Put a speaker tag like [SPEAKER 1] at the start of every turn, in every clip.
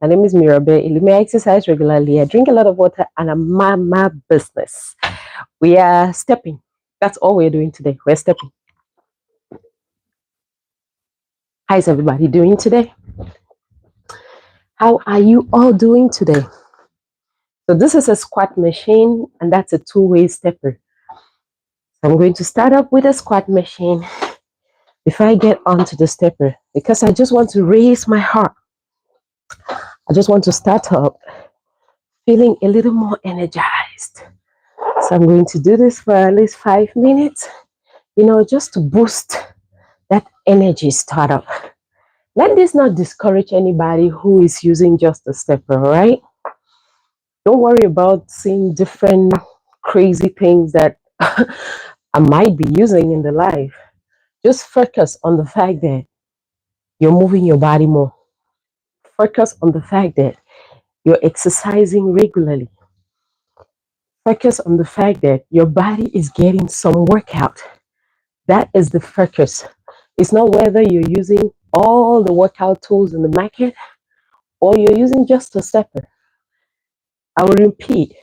[SPEAKER 1] My name is Mirabel Elume. I exercise regularly. I drink a lot of water and I'm my business. We are stepping. That's all we're doing today. We're stepping. How's everybody doing today? How are you all doing today? So this is a squat machine and that's a two-way stepper. So I'm going to start up with a squat machine before I get onto the stepper because I just want to raise my heart. I just want to start up feeling a little more energized. So I'm going to do this for at least 5 minutes, just to boost that energy startup. Let this not discourage anybody who is using just a stepper, right? Don't worry about seeing different crazy things that I might be using in the life. Just focus on the fact that you're moving your body more. Focus on the fact that you're exercising regularly. Focus on the fact that your body is getting some workout. That is the focus. It's not whether you're using all the workout tools in the market or you're using just a stepper. I will repeat,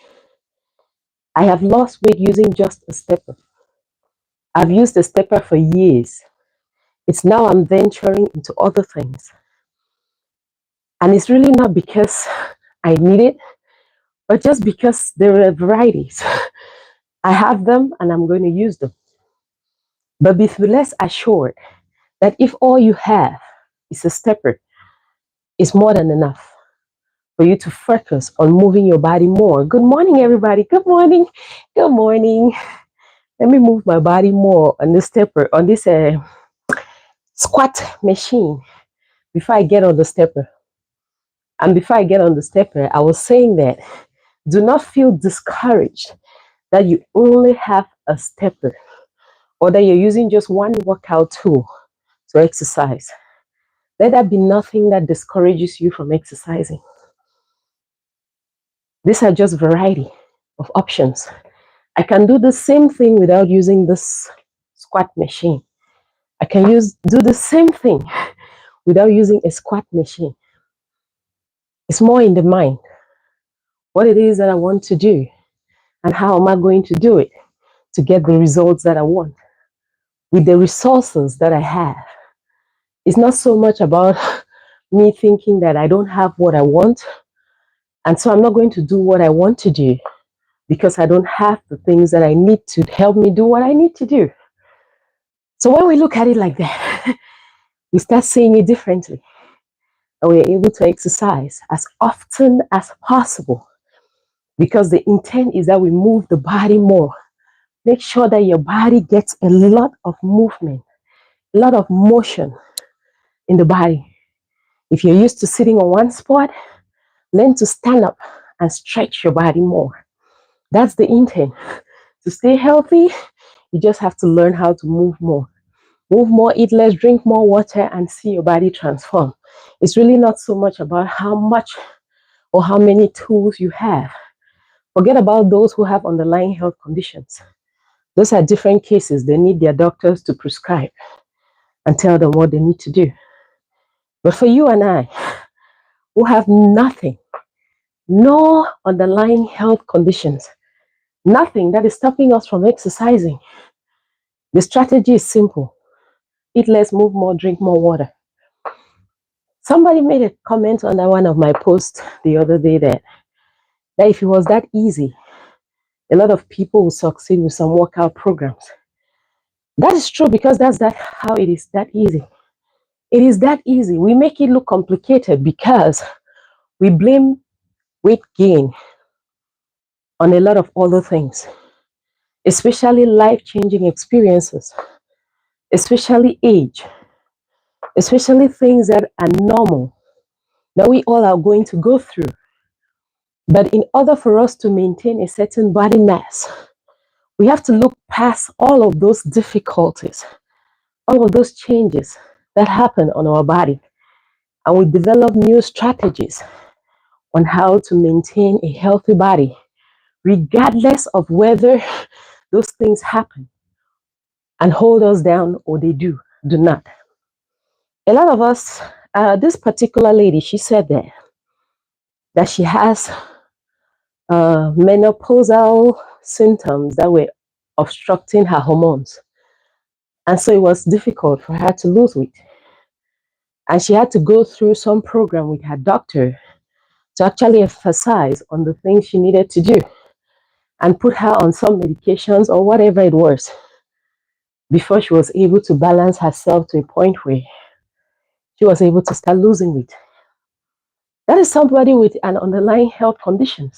[SPEAKER 1] I have lost weight using just a stepper. I've used a stepper for years. It's now I'm venturing into other things. And it's really not because I need it, but just because there are varieties. I have them and I'm going to use them. But be less assured that if all you have is a stepper, it's more than enough for you to focus on moving your body more. Good morning, everybody. Good morning. Good morning. Let me move my body more on this stepper, on this squat machine before I get on the stepper. And before I get on the stepper, I was saying that do not feel discouraged that you only have a stepper or that you're using just one workout tool to exercise. Let that be nothing that discourages you from exercising. These are just variety of options. I can do the same thing without using this squat machine. I can do the same thing without using a squat machine. It's more in the mind. What it is that I want to do and how am I going to do it to get the results that I want with the resources that I have. It's not so much about me thinking that I don't have what I want and so I'm not going to do what I want to do because I don't have the things that I need to help me do what I need to do. So when we look at it like that, we start seeing it differently. And we're able to exercise as often as possible because the intent is that we move the body more. Make sure that your body gets a lot of movement, a lot of motion in the body. If you're used to sitting on one spot, learn to stand up and stretch your body more. That's the intent. To stay healthy, you just have to learn how to move more. Move more, eat less, drink more water, and see your body transform. It's really not so much about how much or how many tools you have. Forget about those who have underlying health conditions. Those are different cases. They need their doctors to prescribe and tell them what they need to do. But for you and I, who have nothing, no underlying health conditions, nothing that is stopping us from exercising, the strategy is simple. Eat less, move more, drink more water. Somebody made a comment on one of my posts the other day that if it was that easy, a lot of people would succeed with some workout programs. That is true because that's how it is that easy. It is that easy. We make it look complicated because we blame weight gain on a lot of other things, especially life-changing experiences, especially age, especially things that are normal, that we all are going to go through. But in order for us to maintain a certain body mass, we have to look past all of those difficulties, all of those changes that happen on our body. And we develop new strategies on how to maintain a healthy body, regardless of whether those things happen and hold us down or they do not. A lot of us, this particular lady, she said that that she has menopausal symptoms that were obstructing her hormones. And so it was difficult for her to lose weight. And she had to go through some program with her doctor to actually emphasize on the things she needed to do and put her on some medications or whatever it was before she was able to balance herself to a point where she was able to start losing weight. That is somebody with an underlying health condition.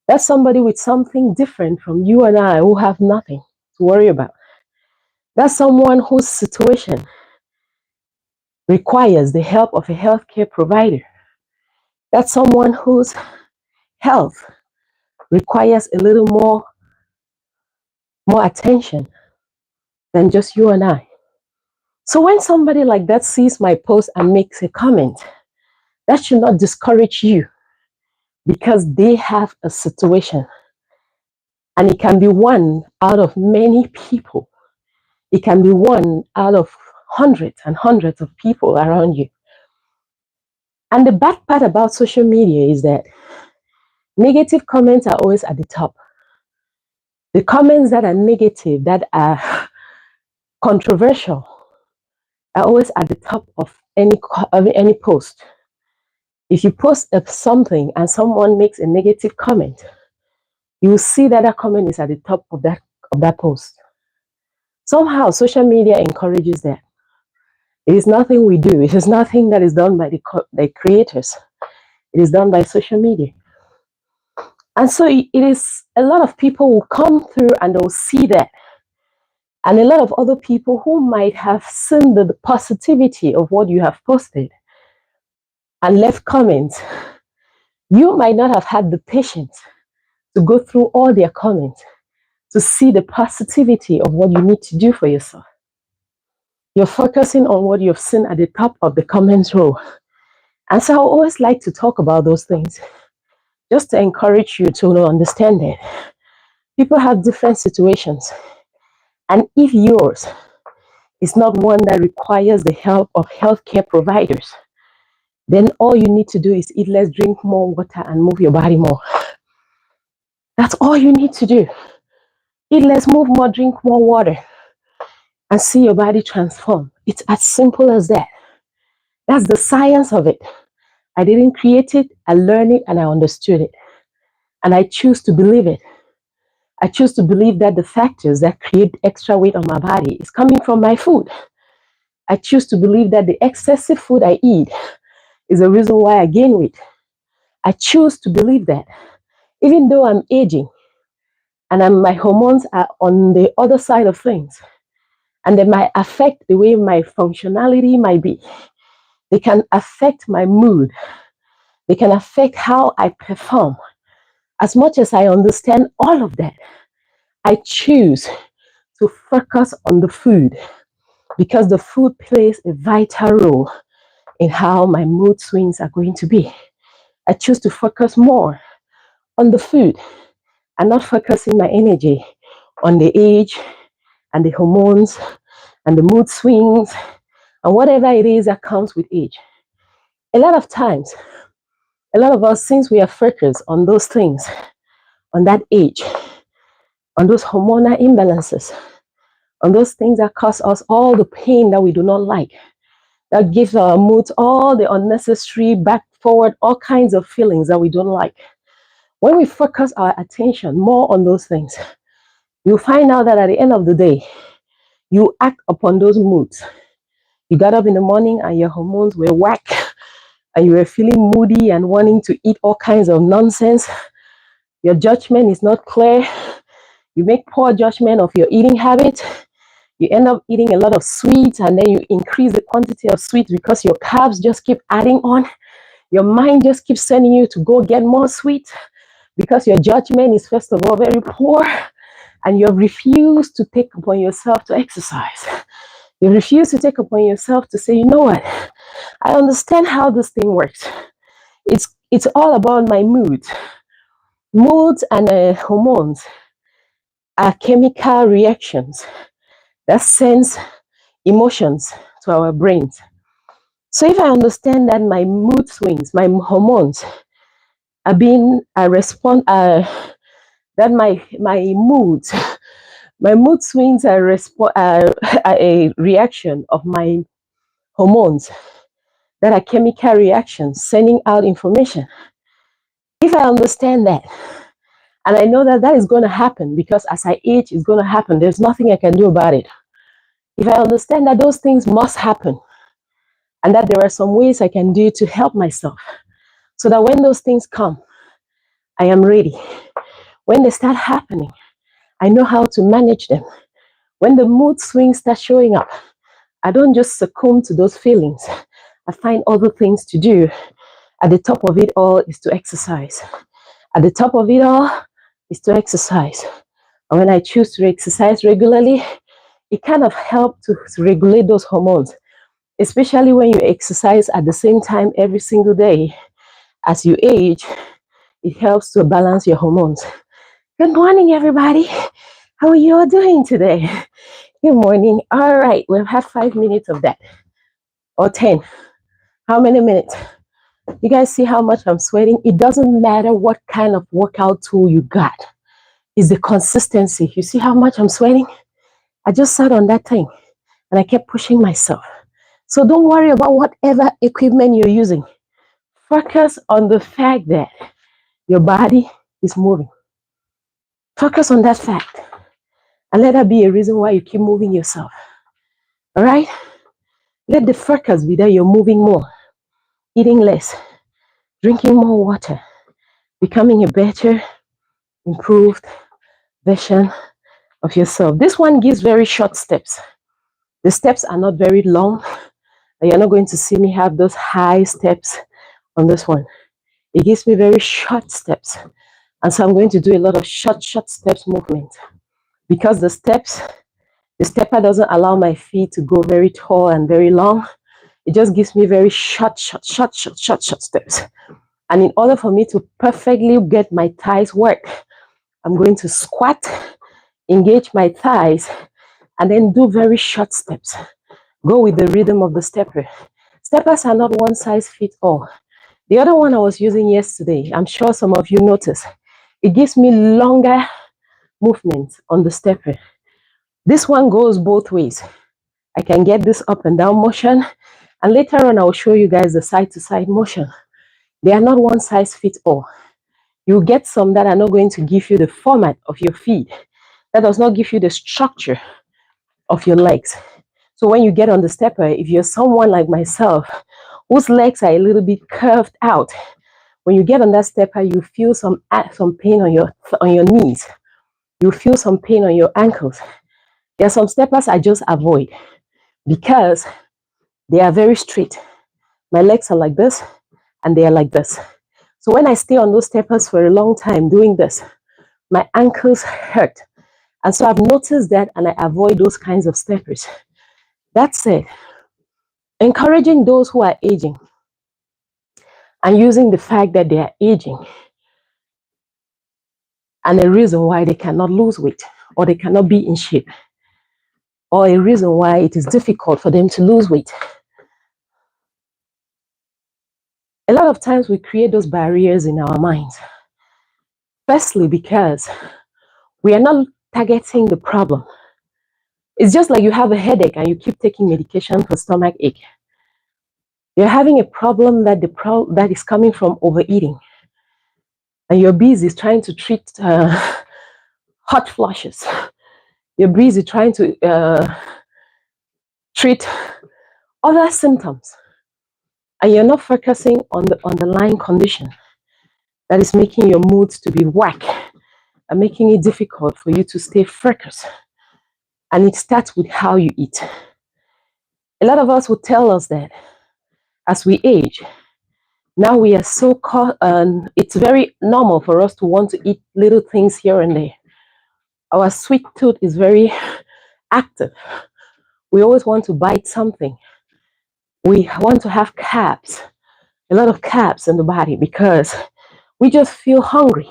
[SPEAKER 1] That's somebody with something different from you and I who have nothing to worry about. That's someone whose situation requires the help of a healthcare provider. That's someone whose health requires a little more attention than just you and I. So when somebody like that sees my post and makes a comment, that should not discourage you because they have a situation. And it can be one out of many people. It can be one out of hundreds and hundreds of people around you. And the bad part about social media is that negative comments are always at the top. The comments that are negative, that are controversial, are always at the top of any post. If you post something and someone makes a negative comment, you will see that that comment is at the top of that post. Somehow, social media encourages that. It is nothing we do. It is nothing that is done by the creators. It is done by social media. And so it is a lot of people will come through and they'll see that. And a lot of other people who might have seen the positivity of what you have posted and left comments, you might not have had the patience to go through all their comments to see the positivity of what you need to do for yourself. You're focusing on what you've seen at the top of the comments row. And so I always like to talk about those things just to encourage you to understand that people have different situations. And if yours is not one that requires the help of healthcare providers, then all you need to do is eat less, drink more water, and move your body more. That's all you need to do. Eat less, move more, drink more water, and see your body transform. It's as simple as that. That's the science of it. I didn't create it, I learned it, and I understood it. And I choose to believe it. I choose to believe that the factors that create extra weight on my body is coming from my food. I choose to believe that the excessive food I eat is the reason why I gain weight. I choose to believe that. Even though I'm aging and my hormones are on the other side of things, and they might affect the way my functionality might be. They can affect my mood. They can affect how I perform. As much as I understand all of that, I choose to focus on the food because the food plays a vital role in how my mood swings are going to be. I choose to focus more on the food and not focusing my energy on the age and the hormones and the mood swings and whatever it is that comes with age. A lot of times, a lot of us, since we are focused on those things, on that age, on those hormonal imbalances, on those things that cause us all the pain that we do not like, that gives our moods all the unnecessary back, forward, all kinds of feelings that we don't like. When we focus our attention more on those things, you'll find out that at the end of the day, you act upon those moods. You got up in the morning and your hormones were whack and you were feeling moody and wanting to eat all kinds of nonsense. Your judgment is not clear. You make poor judgment of your eating habit. You end up eating a lot of sweets and then you increase the quantity of sweets because your carbs just keep adding on. Your mind just keeps sending you to go get more sweets because your judgment is, first of all, very poor, and you have refused to take upon yourself to exercise. You refuse to take upon yourself to say, you know what, I understand how this thing works. It's all about my mood. Moods and hormones are chemical reactions that sends emotions to our brains. So if I understand that my mood swings, my hormones I respond, that my moods, my mood swings are a reaction of my hormones that are chemical reactions sending out information. If I understand that, and I know that that is going to happen because as I age, it's going to happen. There's nothing I can do about it. If I understand that those things must happen and that there are some ways I can do to help myself so that when those things come, I am ready. When they start happening, I know how to manage them. When the mood swings start showing up, I don't just succumb to those feelings. I find other things to do. At the top of it all is to exercise. At the top of it all is to exercise. And when I choose to exercise regularly, it kind of helps to regulate those hormones, especially when you exercise at the same time every single day. As you age, it helps to balance your hormones. Good morning, everybody. How are you all doing today? Good morning. All right, we've had 5 minutes of that, or 10. How many minutes? You guys see how much I'm sweating? It doesn't matter what kind of workout tool you got. It's the consistency. You see how much I'm sweating? I just sat on that thing and I kept pushing myself. So don't worry about whatever equipment you're using. Focus on the fact that your body is moving. Focus on that fact and let that be a reason why you keep moving yourself. All right? Let the focus be that you're moving more, eating less, drinking more water, becoming a better, improved version of yourself. This one gives very short steps. The steps are not very long. You're not going to see me have those high steps on this one. It gives me very short steps. And so I'm going to do a lot of short steps movement. Because the stepper doesn't allow my feet to go very tall and very long. It just gives me very short steps. And in order for me to perfectly get my thighs work, I'm going to squat, engage my thighs, and then do very short steps. Go with the rhythm of the stepper. Steppers are not one size fits all. The other one I was using yesterday, I'm sure some of you noticed, it gives me longer movement on the stepper. This one goes both ways. I can get this up and down motion, and later on I'll show you guys the side to side motion. They are not one size fits all. You get some that are not going to give you the format of your feet. That does not give you the structure of your legs. So when you get on the stepper, if you're someone like myself, whose legs are a little bit curved out, when you get on that stepper, you feel some pain on your knees. You feel some pain on your ankles. There are some steppers I just avoid because they are very straight. My legs are like this and they are like this. So when I stay on those steppers for a long time doing this, my ankles hurt. And so I've noticed that and I avoid those kinds of steppers. That said, encouraging those who are aging and using the fact that they are aging and a reason why they cannot lose weight or they cannot be in shape or a reason why it is difficult for them to lose weight. A lot of times we create those barriers in our minds. Firstly, because we are not targeting the problem. It's just like you have a headache and you keep taking medication for stomach ache. You're having a problem that is coming from overeating. And you're busy trying to treat hot flushes. You're busy trying to treat other symptoms. And you're not focusing on the underlying condition that is making your mood to be whack and making it difficult for you to stay focused. And it starts with how you eat. A lot of us will tell us that as we age, now we are so caught, and it's very normal for us to want to eat little things here and there. Our sweet tooth is very active. We always want to bite something. We want to have carbs, a lot of carbs in the body because we just feel hungry.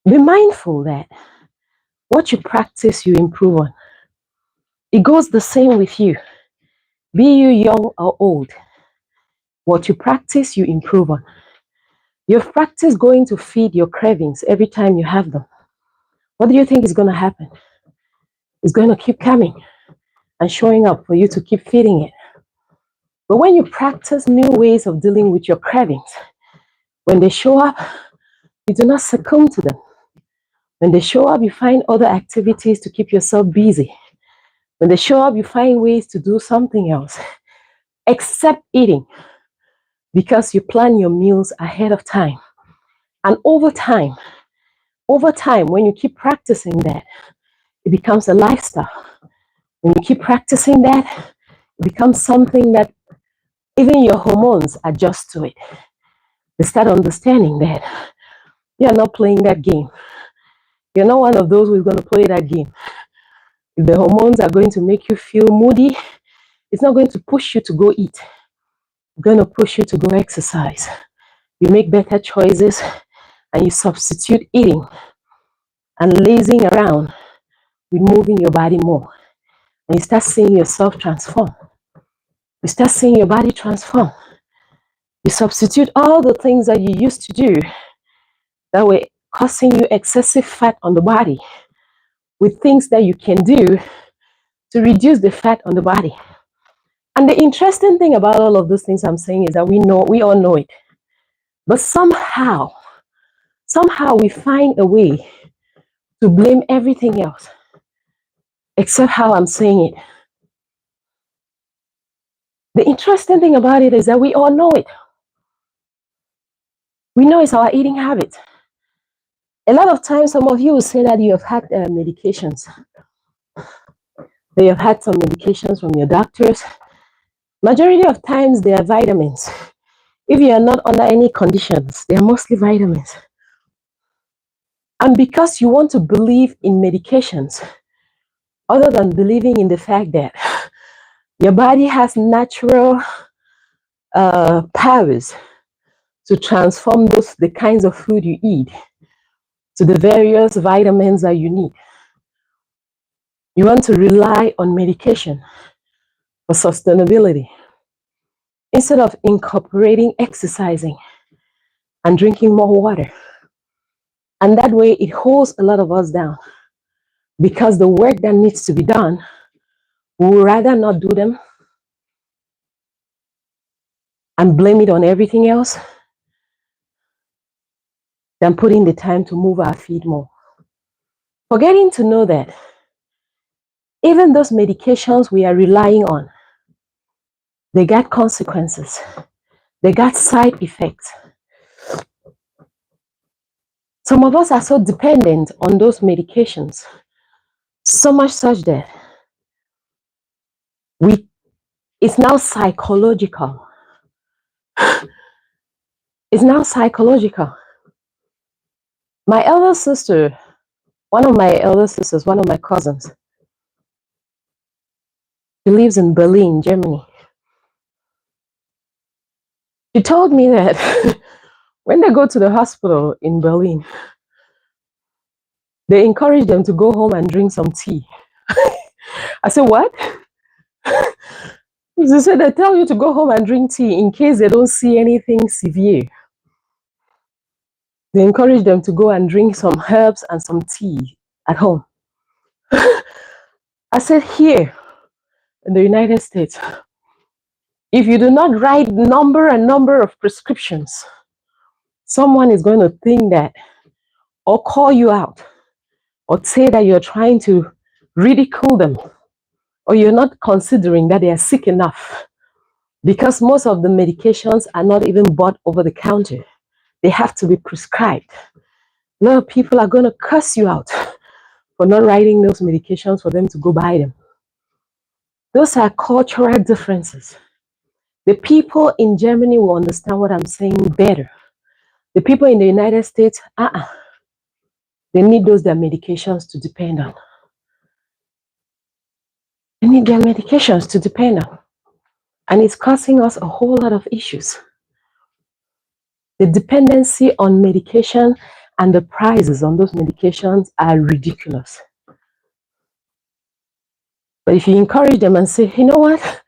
[SPEAKER 1] Be mindful that what you practice, you improve on. It goes the same with you. Be you young or old. What you practice, you improve on. You've practiced going to feed your cravings every time you have them. What do you think is going to happen? It's going to keep coming and showing up for you to keep feeding it. But when you practice new ways of dealing with your cravings, when they show up, you do not succumb to them. When they show up, you find other activities to keep yourself busy. When they show up, you find ways to do something else, except eating, because you plan your meals ahead of time. And over time, when you keep practicing that, it becomes a lifestyle. When you keep practicing that, it becomes something that even your hormones adjust to it. They start understanding that you're not playing that game. You're not one of those who's going to play that game. If the hormones are going to make you feel moody, it's not going to push you to go eat. It's going to push you to go exercise. You make better choices and you substitute eating and lazing around with moving your body more. And you start seeing yourself transform. You start seeing your body transform. You substitute all the things that you used to do that were causing you excessive fat on the body with things that you can do to reduce the fat on the body. And the interesting thing about all of those things I'm saying is that we all know it. But somehow we find a way to blame everything else except how I'm saying it. The interesting thing about it is that we all know it. We know it's our eating habit. A lot of times, some of you will say that you have had medications. They have had some medications from your doctors. Majority of times, they are vitamins. If you are not under any conditions, they are mostly vitamins. And because you want to believe in medications, other than believing in the fact that your body has natural powers to transform the kinds of food you eat to the various vitamins that you need. You want to rely on medication for sustainability instead of incorporating exercising and drinking more water. And that way it holds a lot of us down because the work that needs to be done, we would rather not do them and blame it on everything else than putting the time to move our feet more. Forgetting to know that even those medications we are relying on, they got consequences. They got side effects. Some of us are so dependent on those medications, so much such that it's now psychological. It's now psychological. My elder sister, one of my cousins, she lives in Berlin, Germany. She told me that when they go to the hospital in Berlin, they encourage them to go home and drink some tea. I said, what? They said they tell you to go home and drink tea in case they don't see anything severe. They encourage them to go and drink some herbs and some tea at home. I said, here in the United States, if you do not write number of prescriptions, someone is going to think that or call you out or say that you're trying to ridicule them or you're not considering that they are sick enough, because most of the medications are not even bought over the counter. They have to be prescribed. A lot of people are going to curse you out for not writing those medications for them to go buy them. Those are cultural differences. The people in Germany will understand what I'm saying better. The people in the United States, they need their medications to depend on. They need their medications to depend on. And it's causing us a whole lot of issues. The dependency on medication and the prices on those medications are ridiculous. But if you encourage them and say, you know what?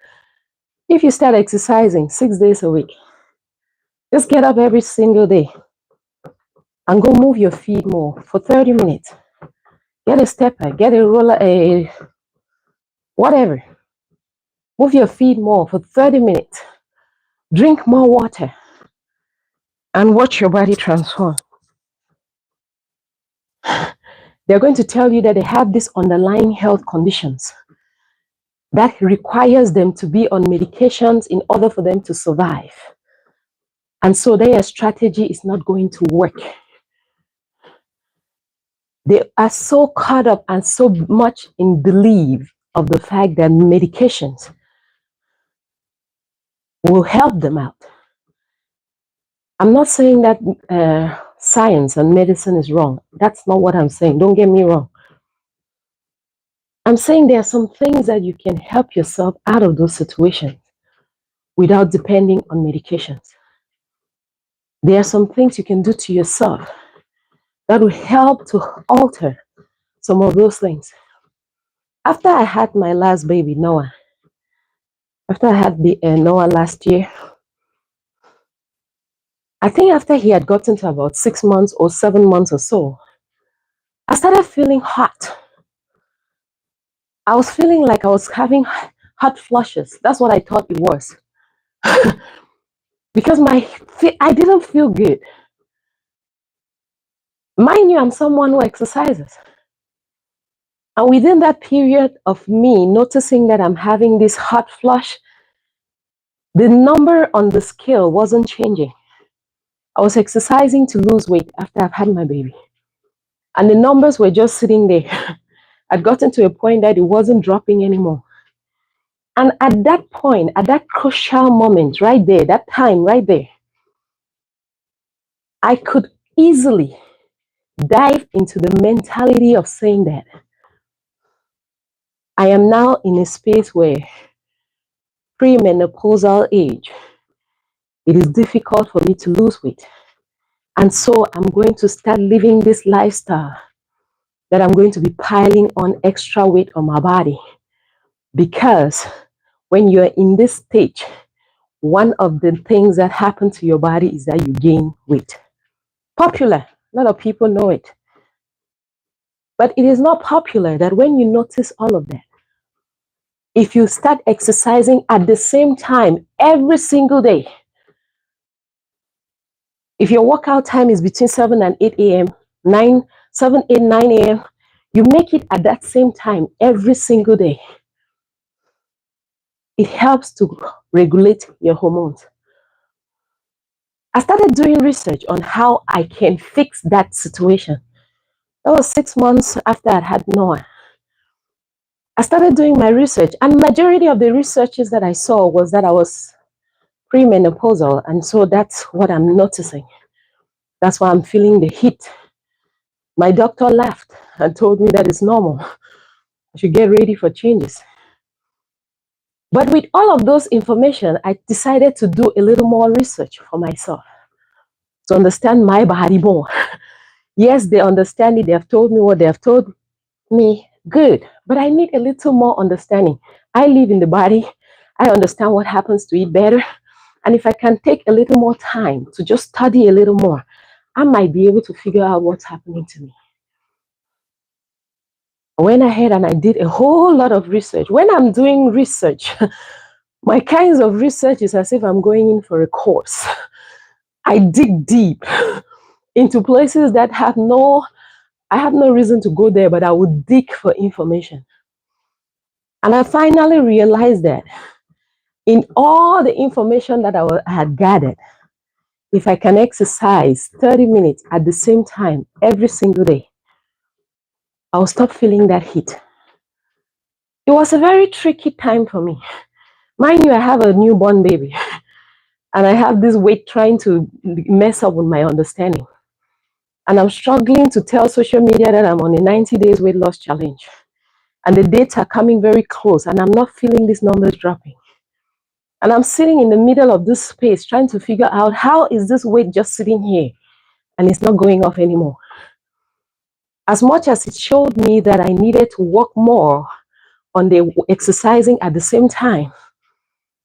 [SPEAKER 1] If you start exercising 6 days a week, just get up every single day and go move your feet more for 30 minutes. Get a stepper, get a roller, a whatever. Move your feet more for 30 minutes. Drink more water and watch your body transform. They're going to tell you that they have these underlying health conditions that requires them to be on medications in order for them to survive. And so their strategy is not going to work. They are so caught up and so much in belief of the fact that medications will help them out. I'm not saying that science and medicine is wrong. That's not what I'm saying. Don't get me wrong. I'm saying there are some things that you can help yourself out of those situations without depending on medications. There are some things you can do to yourself that will help to alter some of those things. After I had my last baby, Noah, after I had Noah last year, I think after he had gotten to about 6 months or 7 months or so, I started feeling hot. I was feeling like I was having hot flushes. That's what I thought it was. Because I didn't feel good. Mind you, I'm someone who exercises. And within that period of me noticing that I'm having this hot flush, the number on the scale wasn't changing. I was exercising to lose weight after I've had my baby. And the numbers were just sitting there. I'd gotten to a point that it wasn't dropping anymore. And at that point, at that crucial moment right there, that time right there, I could easily dive into the mentality of saying that I am now in a space where premenopausal age, it is difficult for me to lose weight. And so I'm going to start living this lifestyle that I'm going to be piling on extra weight on my body. Because when you're in this stage, one of the things that happen to your body is that you gain weight. Popular, a lot of people know it. But it is not popular that when you notice all of that, if you start exercising at the same time every single day, if your workout time is between 7 and 8 a.m., 7, 8, 9 a.m., you make it at that same time every single day. It helps to regulate your hormones. I started doing research on how I can fix that situation. That was 6 months after I had Noah. I started doing my research, and majority of the researches that I saw was that I was premenopausal, and so that's what I'm noticing. That's why I'm feeling the heat. My doctor laughed and told me that it's normal. I should get ready for changes. But with all of those information, I decided to do a little more research for myself to understand my body more. Yes, they understand it. They have told me what they have told me. Good. But I need a little more understanding. I live in the body. I understand what happens to it better. And if I can take a little more time to just study a little more, I might be able to figure out what's happening to me. I went ahead and I did a whole lot of research. When I'm doing research, my kinds of research is as if I'm going in for a course. I dig deep into places that I have no reason to go there, but I would dig for information. And I finally realized that in all the information that I had gathered, if I can exercise 30 minutes at the same time every single day, I'll stop feeling that heat. It was a very tricky time for me. Mind you, I have a newborn baby, and I have this weight trying to mess up with my understanding. And I'm struggling to tell social media that I'm on a 90 days weight loss challenge. And the dates are coming very close, and I'm not feeling these numbers dropping. And I'm sitting in the middle of this space trying to figure out how is this weight just sitting here and it's not going off anymore. As much as it showed me that I needed to work more on the exercising at the same time,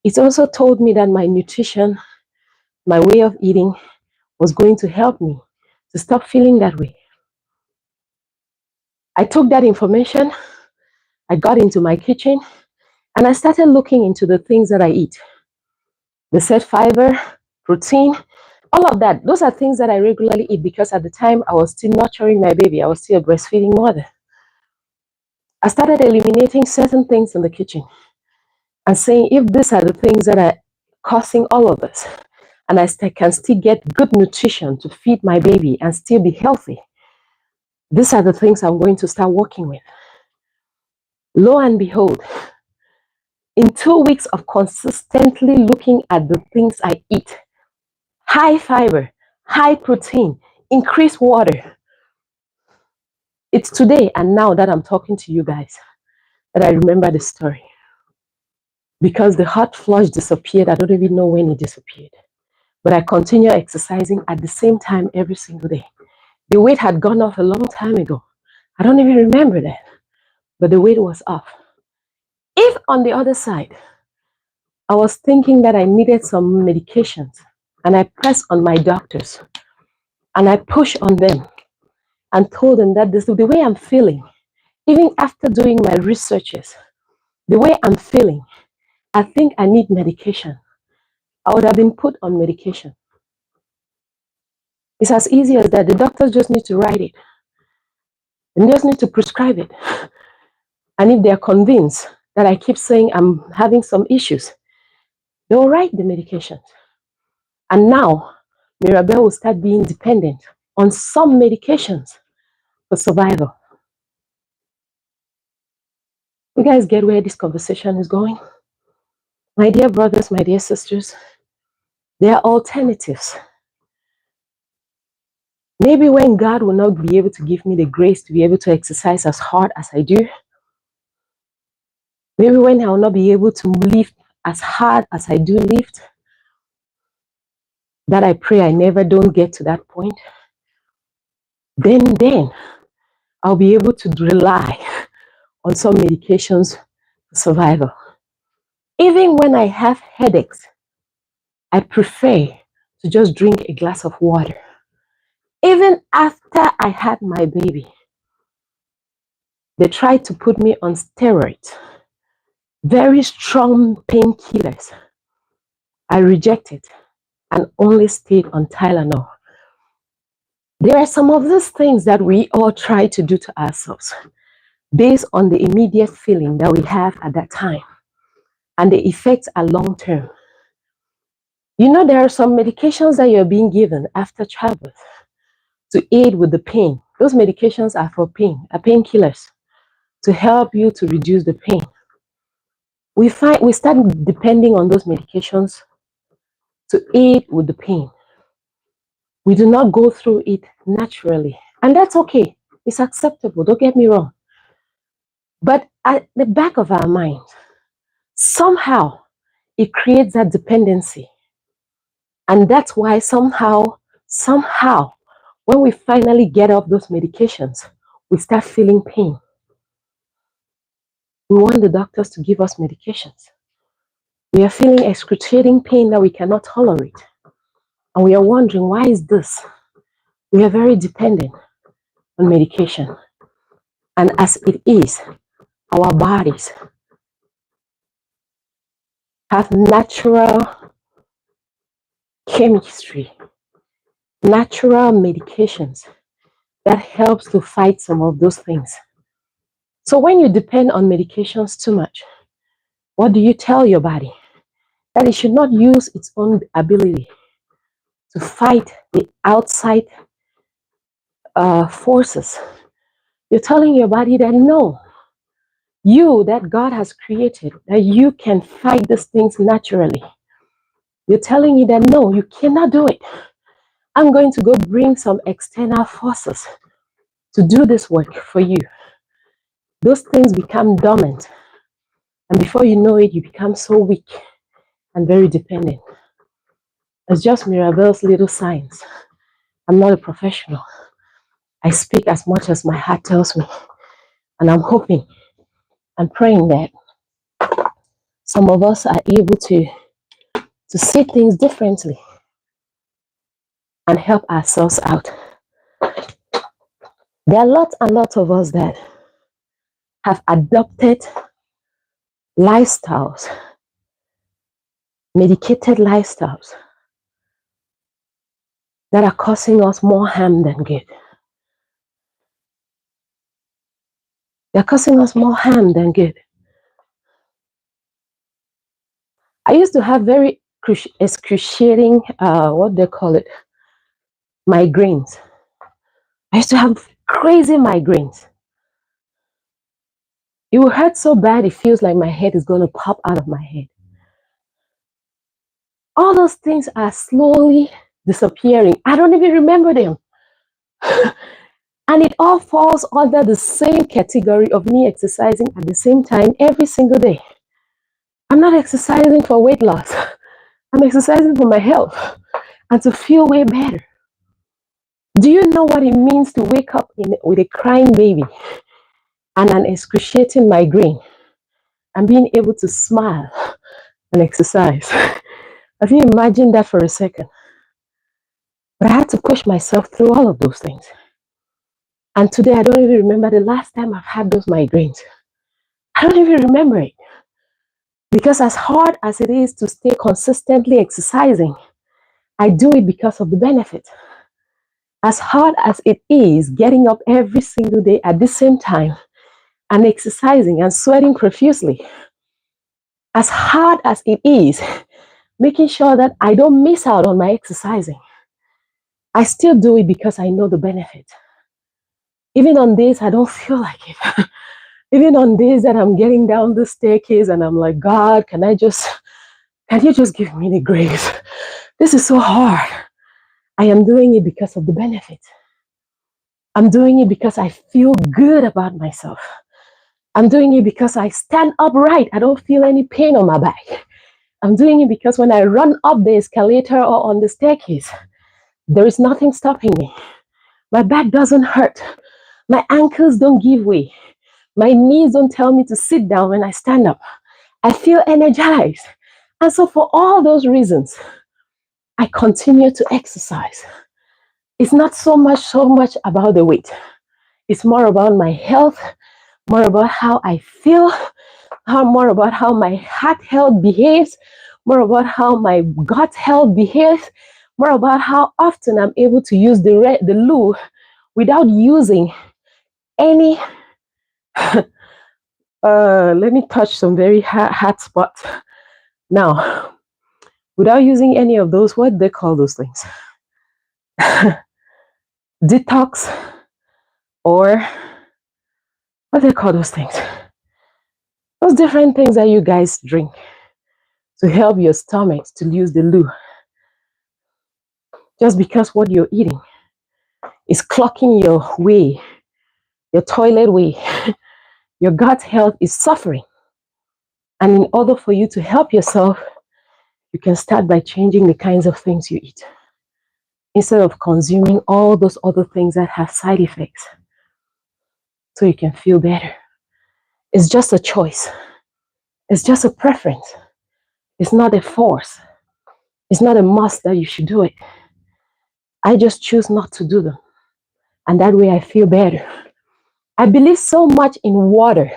[SPEAKER 1] it also told me that my nutrition, my way of eating was going to help me to stop feeling that way. I took that information, I got into my kitchen, and I started looking into the things that I eat. They said fiber, protein, all of that. Those are things that I regularly eat because at the time I was still nurturing my baby. I was still a breastfeeding mother. I started eliminating certain things in the kitchen and saying, if these are the things that are causing all of this, and I can still get good nutrition to feed my baby and still be healthy, these are the things I'm going to start working with. Lo and behold, in 2 weeks of consistently looking at the things I eat, high fiber, high protein, increased water, it's today and now that I'm talking to you guys that I remember the story. Because the hot flush disappeared, I don't even know when it disappeared. But I continue exercising at the same time every single day. The weight had gone off a long time ago. I don't even remember that. But the weight was off. If on the other side, I was thinking that I needed some medications, and I pressed on my doctors, and I pushed on them, and told them that this is the way I'm feeling, even after doing my researches, the way I'm feeling, I think I need medication. I would have been put on medication. It's as easy as that. The doctors just need to write it. They just need to prescribe it. And if they're convinced that I keep saying I'm having some issues, they'll write the medications. And now, Mirabel will start being dependent on some medications for survival. You guys get where this conversation is going? My dear brothers, my dear sisters, there are alternatives. Maybe when God will not be able to give me the grace to be able to exercise as hard as I do, maybe when I will not be able to lift as hard as I do lift, that I pray I never don't get to that point, then I'll be able to rely on some medications for survival. Even when I have headaches, I prefer to just drink a glass of water. Even after I had my baby, they tried to put me on steroids, very strong painkillers. I rejected and only stayed on Tylenol. There are some of these things that we all try to do to ourselves based on the immediate feeling that we have at that time, and the effects are long term. You know, there are some medications that you're being given after childbirth to aid with the pain. Those medications are for pain, are painkillers to help you to reduce the pain. We start depending on those medications to aid with the pain. We do not go through it naturally, and that's okay. It's acceptable, don't get me wrong. But at the back of our mind, somehow it creates that dependency. And that's why somehow, when we finally get off those medications, we start feeling pain. We want the doctors to give us medications. We are feeling excruciating pain that we cannot tolerate. And we are wondering, why is this? We are very dependent on medication. And as it is, our bodies have natural chemistry, natural medications that helps to fight some of those things. So when you depend on medications too much, what do you tell your body? That it should not use its own ability to fight the outside forces. You're telling your body that no, you that God has created, that you can fight these things naturally. You're telling you that no, you cannot do it. I'm going to go bring some external forces to do this work for you. Those things become dormant. And before you know it, you become so weak and very dependent. It's just Mirabel's little science. I'm not a professional. I speak as much as my heart tells me. And I'm hoping and praying that some of us are able to see things differently and help ourselves out. There are lots and lots of us that have adopted lifestyles, medicated lifestyles that are causing us more harm than good. They're causing us more harm than good. I used to have very excruciating, what they call it, migraines. I used to have crazy migraines. It will hurt so bad, it feels like my head is going to pop out of my head. All those things are slowly disappearing. I don't even remember them. And it all falls under the same category of me exercising at the same time every single day. I'm not exercising for weight loss. I'm exercising for my health and to feel way better. Do you know what it means to wake up with a crying baby and an excruciating migraine and being able to smile and exercise? Have you imagined that for a second? But I had to push myself through all of those things. And today I don't even remember the last time I've had those migraines. I don't even remember it. Because as hard as it is to stay consistently exercising, I do it because of the benefit. As hard as it is getting up every single day at the same time and exercising and sweating profusely, as hard as it is making sure that I don't miss out on my exercising, I still do it because I know the benefit. Even on days I don't feel like it. Even on days that I'm getting down the staircase and I'm like, God, can you just give me the grace? This is so hard. I am doing it because of the benefit. I'm doing it because I feel good about myself. I'm doing it because I stand upright. I don't feel any pain on my back. I'm doing it because when I run up the escalator or on the staircase, there is nothing stopping me. My back doesn't hurt. My ankles don't give way. My knees don't tell me to sit down when I stand up. I feel energized. And so for all those reasons, I continue to exercise. It's not so much about the weight. It's more about my health, more about how I feel, more about how my heart health behaves, more about how my gut health behaves, more about how often I'm able to use the loo without using any. Let me touch some very hot spots now. Without using any of those, what they call those things? Detox, or what they call those things? Those different things that you guys drink to help your stomach to use the loo. Just because what you're eating is clocking your way, your toilet way, your gut health is suffering. And in order for you to help yourself, you can start by changing the kinds of things you eat instead of consuming all those other things that have side effects so you can feel better. It's just a choice. It's just a preference. It's not a force. It's not a must that you should do it. I just choose not to do them. And that way I feel better. I believe so much in water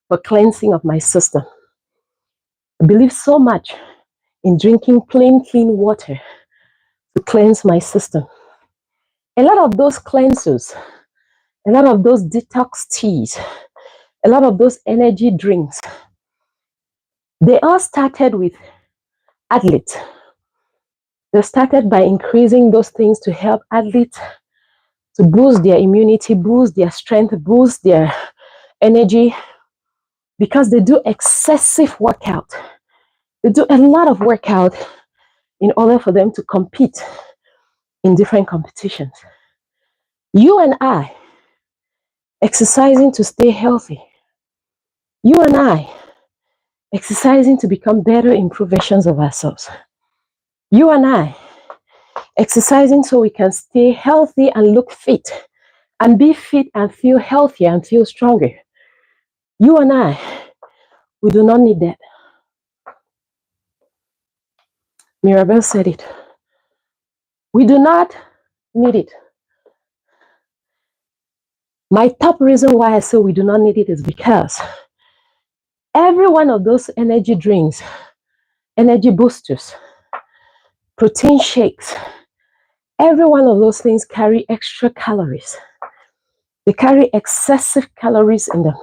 [SPEAKER 1] for cleansing of my system. I believe so much in drinking plain, clean water to cleanse my system. A lot of those cleansers, a lot of those detox teas, a lot of those energy drinks, they all started with athletes. They started by increasing those things to help athletes to boost their immunity, boost their strength, boost their energy, because they do excessive workout. They do a lot of workout in order for them to compete in different competitions. You and I, exercising to stay healthy. You and I, exercising to become better, improved versions of ourselves. You and I, exercising so we can stay healthy and look fit, and be fit and feel healthier and feel stronger. You and I, we do not need that. Mirabel said it. We do not need it. My top reason why I say we do not need it is because every one of those energy drinks, energy boosters, protein shakes, every one of those things carry extra calories. They carry excessive calories in them.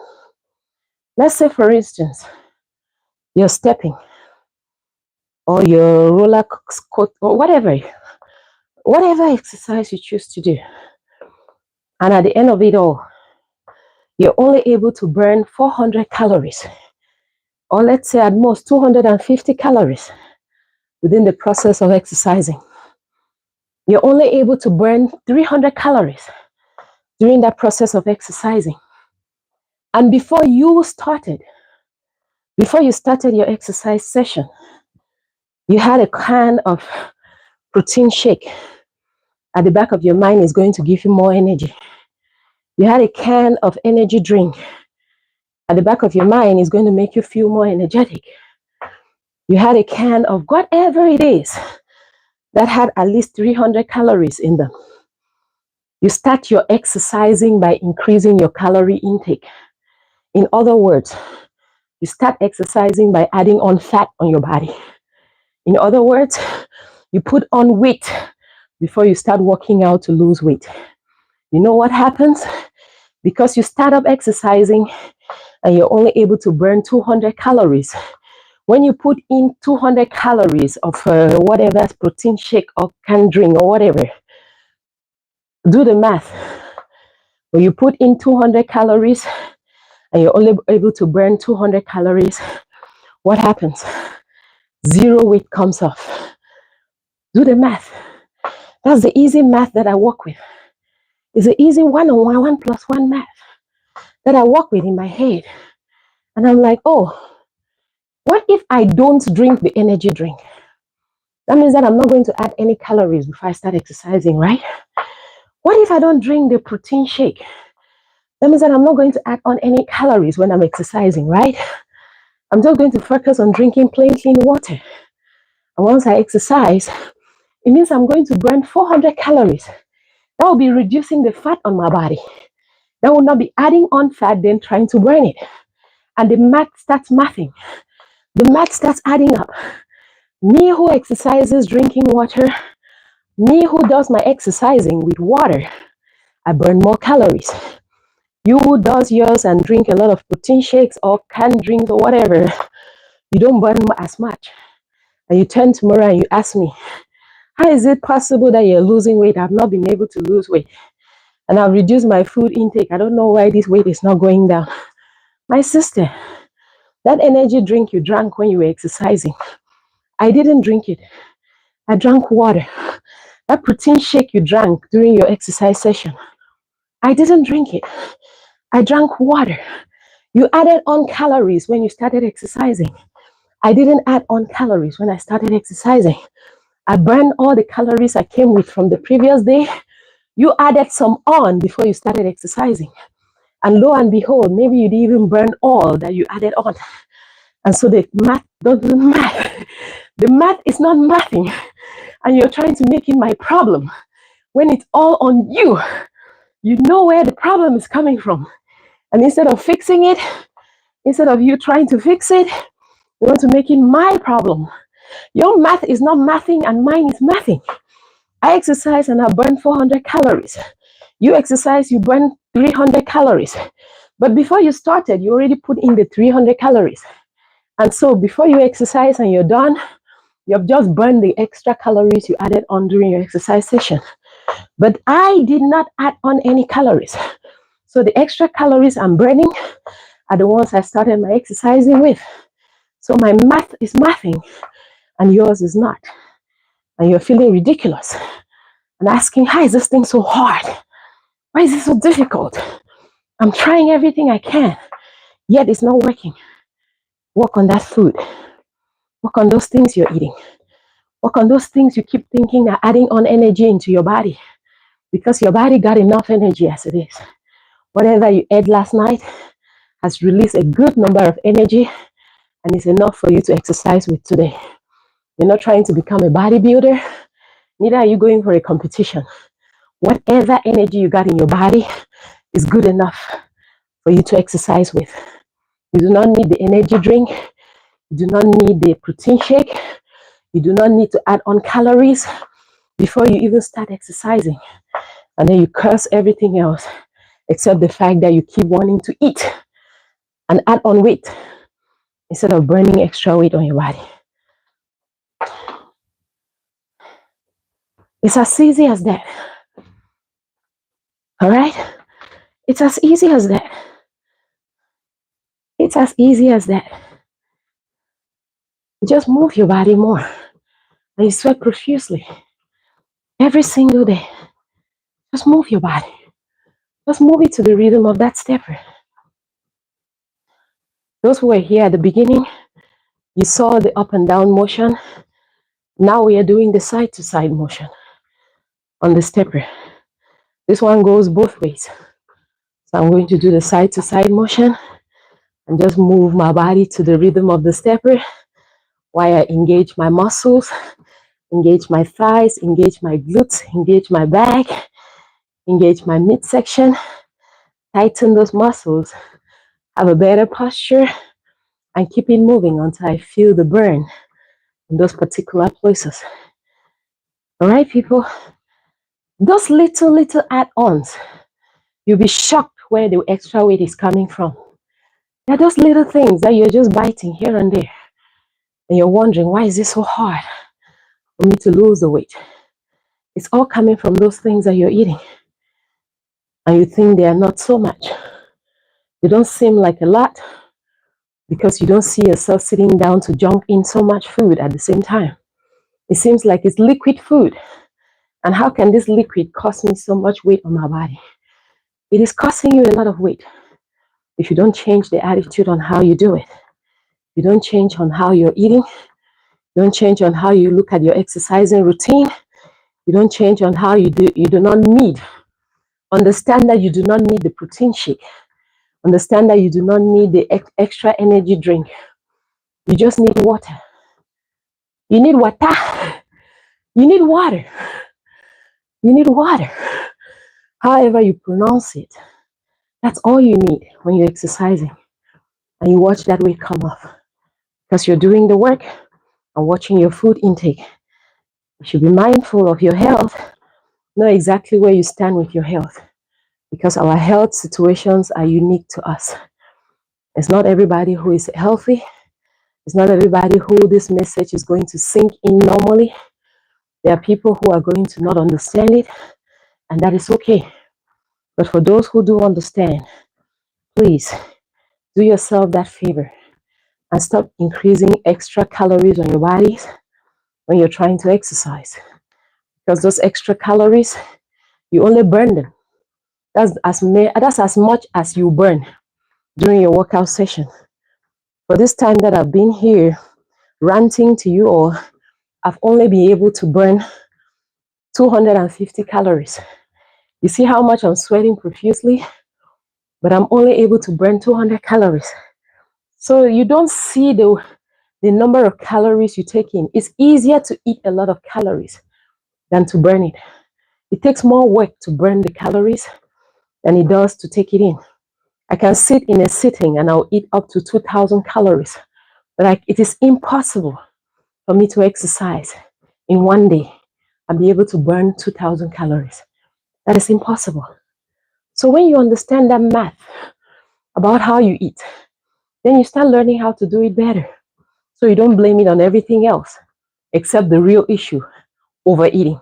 [SPEAKER 1] Let's say, for instance, you're stepping or your roller coaster or whatever exercise you choose to do. And at the end of it all, you're only able to burn 400 calories, or let's say at most 250 calories within the process of exercising. You're only able to burn 300 calories during that process of exercising. And before you started your exercise session, you had a can of protein shake. At the back of your mind is going to give you more energy. You had a can of energy drink. At the back of your mind is going to make you feel more energetic. You had a can of whatever it is that had at least 300 calories in them. You start your exercising by increasing your calorie intake. In other words, you start exercising by adding on fat on your body. In other words, you put on weight before you start working out to lose weight. You know what happens? Because you start up exercising and you're only able to burn 200 calories. When you put in 200 calories of whatever protein shake or canned drink or whatever, do the math. When you put in 200 calories and you're only able to burn 200 calories, what happens? Zero weight comes off. Do the math. That's the easy math that I work with. It's an easy 1 plus 1 math that I work with in my head. And I'm like, oh, what if I don't drink the energy drink? That means that I'm not going to add any calories before I start exercising, right? What if I don't drink the protein shake? That means that I'm not going to add on any calories when I'm exercising, right? I'm just going to focus on drinking plain, clean water. And once I exercise, it means I'm going to burn 400 calories. That will be reducing the fat on my body. That will not be adding on fat, then trying to burn it. And the math starts mathing. The math starts adding up. Me who exercises drinking water, me who does my exercising with water, I burn more calories. You who does yours and drink a lot of protein shakes or canned drinks or whatever, you don't burn as much. And you turn tomorrow and you ask me, how is it possible that you're losing weight? I've not been able to lose weight. And I've reduced my food intake. I don't know why this weight is not going down. My sister, that energy drink you drank when you were exercising, I didn't drink it. I drank water. That protein shake you drank during your exercise session, I didn't drink it. I drank water. You added on calories when you started exercising. I didn't add on calories when I started exercising. I burned all the calories I came with from the previous day. You added some on before you started exercising. And lo and behold, maybe you didn't even burn all that you added on. And so the math doesn't math. The math is not mathing. And you're trying to make it my problem when it's all on you. You know where the problem is coming from. And instead of fixing it, instead of you trying to fix it, you want to make it my problem. Your math is not mathing and mine is mathing. I exercise and I burn 400 calories. You exercise, you burn 300 calories. But before you started, you already put in the 300 calories. And so before you exercise and you're done, you've just burned the extra calories you added on during your exercise session. But I did not add on any calories. So the extra calories I'm burning are the ones I started my exercising with. So my math is mathing and yours is not. And you're feeling ridiculous and asking, how is this thing so hard? Why is it so difficult? I'm trying everything I can, yet it's not working. Work on that food. Work on those things you're eating. Work on those things you keep thinking are adding on energy into your body, because your body got enough energy as it is. Whatever you ate last night has released a good number of energy and is enough for you to exercise with today. You're not trying to become a bodybuilder, neither are you going for a competition. Whatever energy you got in your body is good enough for you to exercise with. You do not need the energy drink. You do not need the protein shake. You do not need to add on calories before you even start exercising. And then you curse everything else except the fact that you keep wanting to eat and add on weight instead of burning extra weight on your body. It's as easy as that. All right? It's as easy as that. It's as easy as that. Just move your body more. And you sweat profusely every single day. Just move your body. Just move it to the rhythm of that stepper. Those who were here at the beginning, you saw the up and down motion. Now we are doing the side to side motion on the stepper. This one goes both ways. So I'm going to do the side to side motion and just move my body to the rhythm of the stepper while I engage my muscles, engage my thighs, engage my glutes, engage my back, engage my midsection, tighten those muscles, have a better posture, and keep it moving until I feel the burn in those particular places. All right, people? Those little add-ons, you'll be shocked where the extra weight is coming from. They're those little things that you're just biting here and there. And you're wondering, why is this so hard for me to lose the weight? It's all coming from those things that you're eating. And you think they are not so much. They don't seem like a lot because you don't see yourself sitting down to jump in so much food at the same time. It seems like it's liquid food. And how can this liquid cause me so much weight on my body? It is costing you a lot of weight if you don't change the attitude on how you do it. You don't change on how you're eating. You don't change on how you look at your exercising routine. You don't change on how you do not need. Understand that you do not need the protein shake. Understand that you do not need the extra energy drink. You just need water. You need water. You need water. You need water. However you pronounce it, that's all you need when you're exercising. And you watch that weight come off. Because you're doing the work and watching your food intake. You should be mindful of your health. Know exactly where you stand with your health. Because our health situations are unique to us. It's not everybody who is healthy. It's not everybody who this message is going to sink in normally. There are people who are going to not understand it, and that is okay. But for those who do understand, please do yourself that favor and stop increasing extra calories on your bodies when you're trying to exercise. Because those extra calories, you only burn them. That's as much as you burn during your workout session. For this time that I've been here ranting to you all, I've only been able to burn 250 calories. You see how much I'm sweating profusely, but I'm only able to burn 200 calories. So you don't see the number of calories you take in. It's easier to eat a lot of calories than to burn it. It takes more work to burn the calories than it does to take it in. I can sit in a sitting and I'll eat up to 2,000 calories, but it is impossible for me to exercise in one day and be able to burn 2,000 calories. That is impossible. So when you understand that math about how you eat, then you start learning how to do it better. So you don't blame it on everything else except the real issue, overeating.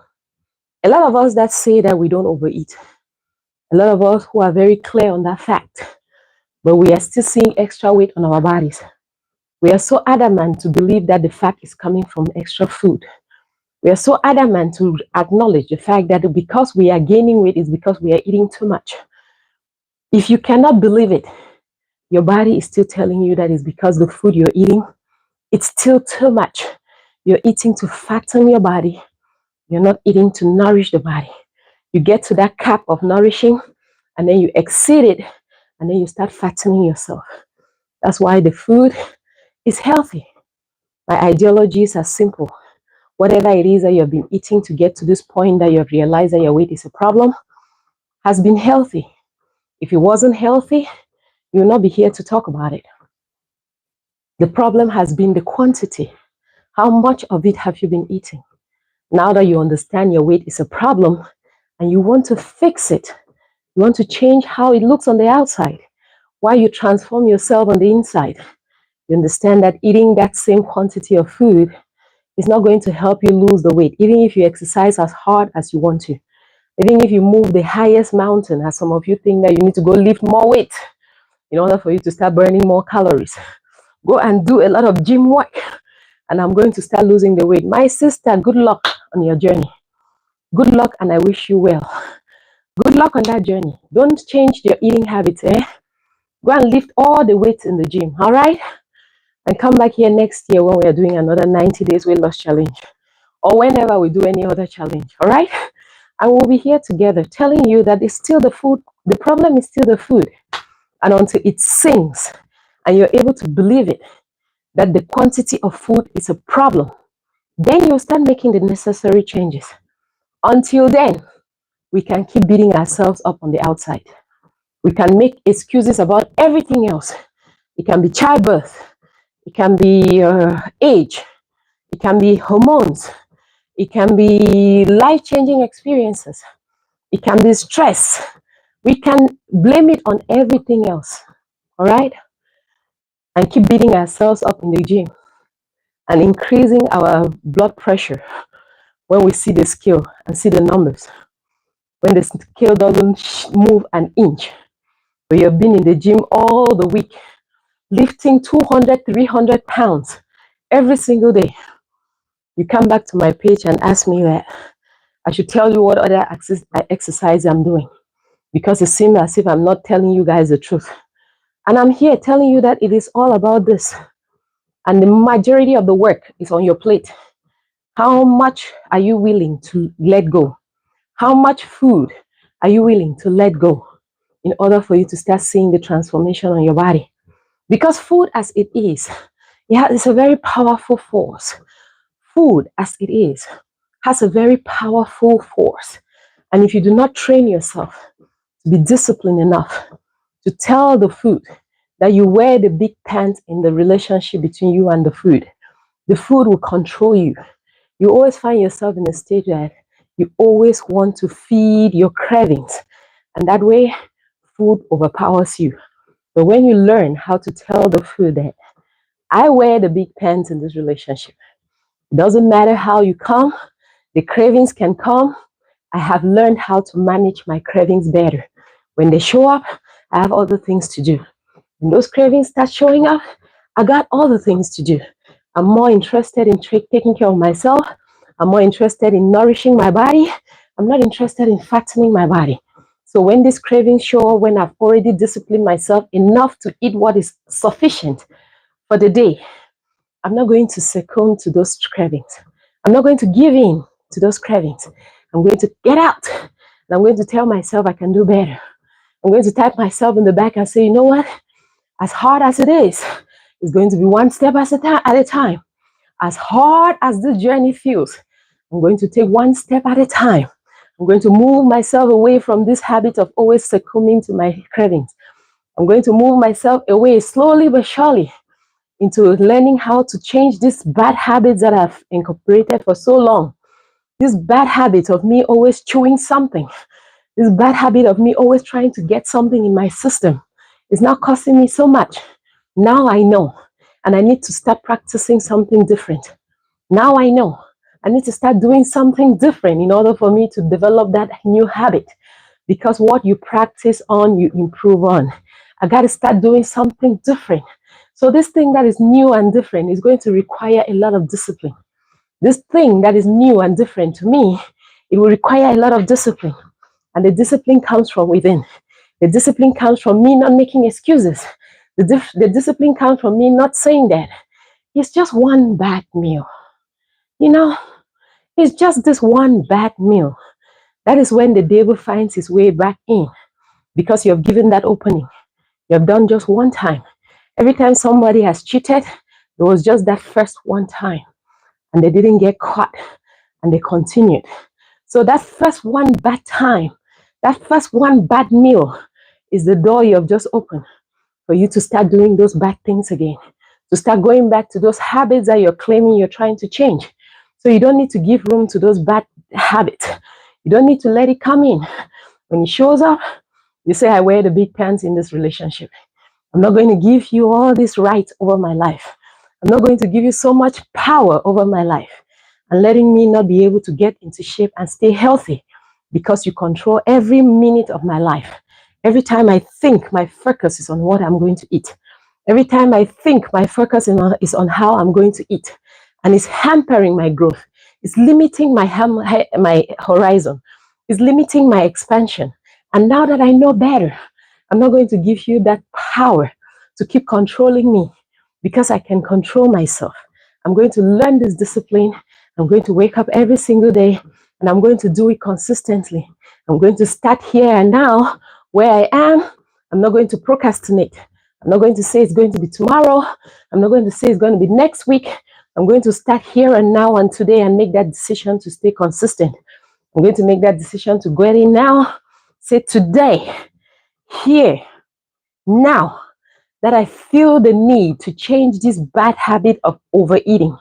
[SPEAKER 1] A lot of us that say that we don't overeat, a lot of us who are very clear on that fact, but we are still seeing extra weight on our bodies. We are so adamant to believe that the fat is coming from extra food. We are so adamant to acknowledge the fact that because we are gaining weight is because we are eating too much. If you cannot believe it, your body is still telling you that it's because the food you're eating, it's still too much. You're eating to fatten your body. You're not eating to nourish the body. You get to that cap of nourishing and then you exceed it and then you start fattening yourself. That's why the food is healthy. My ideologies are simple. Whatever it is that you've been eating to get to this point that you've realized that your weight is a problem has been healthy. If it wasn't healthy, you'll not be here to talk about it. The problem has been the quantity. How much of it have you been eating? Now that you understand your weight is a problem and you want to fix it, you want to change how it looks on the outside, while you transform yourself on the inside, you understand that eating that same quantity of food is not going to help you lose the weight, even if you exercise as hard as you want to. Even if you move the highest mountain, as some of you think that you need to go lift more weight in order for you to start burning more calories. Go and do a lot of gym work, and I'm going to start losing the weight. My sister, good luck on your journey. Good luck, and I wish you well. Good luck on that journey. Don't change your eating habits, eh? Go and lift all the weights in the gym, all right? And come back here next year when we are doing another 90 days weight loss challenge, or whenever we do any other challenge, all right? And we'll be here together telling you that it's still the food. The problem is still the food. And until it sinks and you're able to believe it, that the quantity of food is a problem, then you'll start making the necessary changes. Until then, we can keep beating ourselves up on the outside. We can make excuses about everything else. It can be childbirth. It can be age. It can be hormones. It can be life-changing experiences. It can be stress. We can blame it on everything else, all right? And keep beating ourselves up in the gym and increasing our blood pressure when we see the scale and see the numbers. When the scale doesn't move an inch, but you've been in the gym all the week, lifting 200, 300 pounds every single day. You come back to my page and ask me that I should tell you what other exercise I'm doing, because it seems as if I'm not telling you guys the truth. And I'm here telling you that it is all about this. And the majority of the work is on your plate. How much are you willing to let go? How much food are you willing to let go in order for you to start seeing the transformation on your body? Because food as it is, yeah, it's a very powerful force. Food as it is has a very powerful force. And if you do not train yourself to be disciplined enough to tell the food that you wear the big pants in the relationship between you and the food will control you. You always find yourself in a state that you always want to feed your cravings. And that way, food overpowers you. But when you learn how to tell the food that I wear the big pants in this relationship, it doesn't matter how you come, the cravings can come. I have learned how to manage my cravings better. When they show up, I have other things to do. When those cravings start showing up, I got other things to do. I'm more interested in taking care of myself. I'm more interested in nourishing my body. I'm not interested in fattening my body. So when these cravings show up, when I've already disciplined myself enough to eat what is sufficient for the day, I'm not going to succumb to those cravings. I'm not going to give in to those cravings. I'm going to get out. And I'm going to tell myself I can do better. I'm going to tap myself in the back and say, you know what? As hard as it is, it's going to be one step at a time. As hard as this journey feels, I'm going to take one step at a time. I'm going to move myself away from this habit of always succumbing to my cravings. I'm going to move myself away slowly but surely into learning how to change these bad habits that I've incorporated for so long. This bad habit of me always chewing something. This bad habit of me always trying to get something in my system is not costing me so much. Now I know, and I need to start practicing something different. Now I know, I need to start doing something different in order for me to develop that new habit. Because what you practice on, you improve on. I got to start doing something different. So this thing that is new and different is going to require a lot of discipline. This thing that is new and different to me, it will require a lot of discipline. And the discipline comes from within. The discipline comes from me not making excuses. The discipline comes from me not saying that it's just one bad meal. You know, it's just this one bad meal. That is when the devil finds his way back in, because you have given that opening. You have done just one time. Every time somebody has cheated, it was just that first one time. And they didn't get caught. And they continued. So that first one bad time, that first one bad meal is the door you have just opened for you to start doing those bad things again, to start going back to those habits that you're claiming you're trying to change. So you don't need to give room to those bad habits. You don't need to let it come in. When it shows up, you say, I wear the big pants in this relationship. I'm not going to give you all this right over my life. I'm not going to give you so much power over my life and letting me not be able to get into shape and stay healthy because you control every minute of my life. Every time I think, my focus is on what I'm going to eat. Every time I think, my focus is on how I'm going to eat. And it's hampering my growth. It's limiting my horizon. It's limiting my expansion. And now that I know better, I'm not going to give you that power to keep controlling me because I can control myself. I'm going to learn this discipline. I'm going to wake up every single day and I'm going to do it consistently. I'm going to start here and now where I am. I'm not going to procrastinate. I'm not going to say it's going to be tomorrow. I'm not going to say it's going to be next week. I'm going to start here and now and today and make that decision to stay consistent. I'm going to make that decision to go in now. Say today, here, now, that I feel the need to change this bad habit of overeating.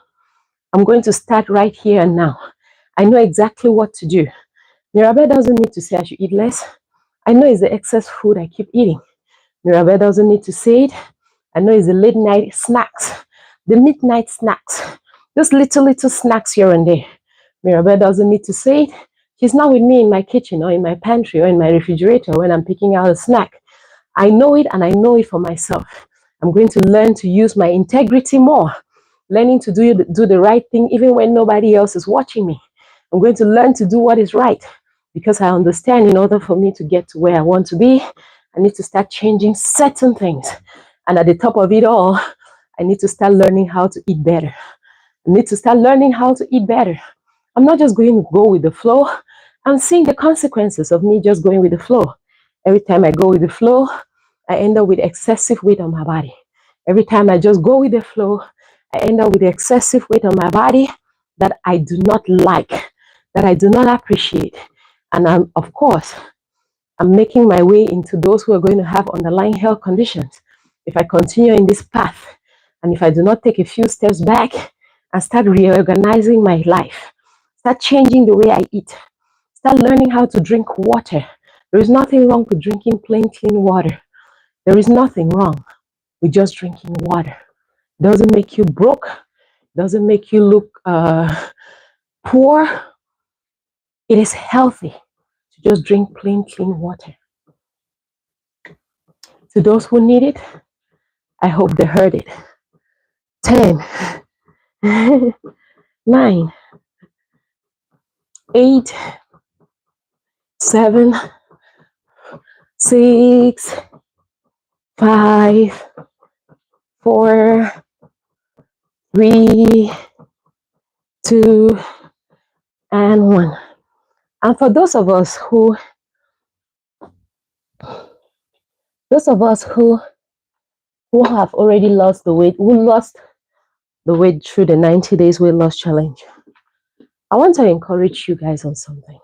[SPEAKER 1] I'm going to start right here and now. I know exactly what to do. Mirabel doesn't need to say I should eat less. I know it's the excess food I keep eating. Mirabel doesn't need to say it. I know it's the late night snacks, the midnight snacks, those little snacks here and there. Mirabel doesn't need to say it. She's not with me in my kitchen or in my pantry or in my refrigerator when I'm picking out a snack. I know it and I know it for myself. I'm going to learn to use my integrity more, learning to do the right thing even when nobody else is watching me. I'm going to learn to do what is right because I understand in order for me to get to where I want to be, I need to start changing certain things. And at the top of it all, I need to start learning how to eat better. I need to start learning how to eat better. I'm not just going to go with the flow. I'm seeing the consequences of me just going with the flow. Every time I go with the flow, I end up with excessive weight on my body. Every time I just go with the flow, I end up with excessive weight on my body that I do not like, that I do not appreciate. And of course, I'm making my way into those who are going to have underlying health conditions. If I continue in this path, and if I do not take a few steps back and start reorganizing my life, start changing the way I eat, start learning how to drink water. There is nothing wrong with drinking plain, clean water. There is nothing wrong with just drinking water. It doesn't make you broke. It doesn't make you look poor. It is healthy to just drink plain, clean water. To those who need it, I hope they heard it. 10, 9, 8, 7, 6, 5, 4, 3, 2, and 1. And for those of us who have already lost the weight, who lost the weight through the 90 days weight loss challenge, I want to encourage you guys on something.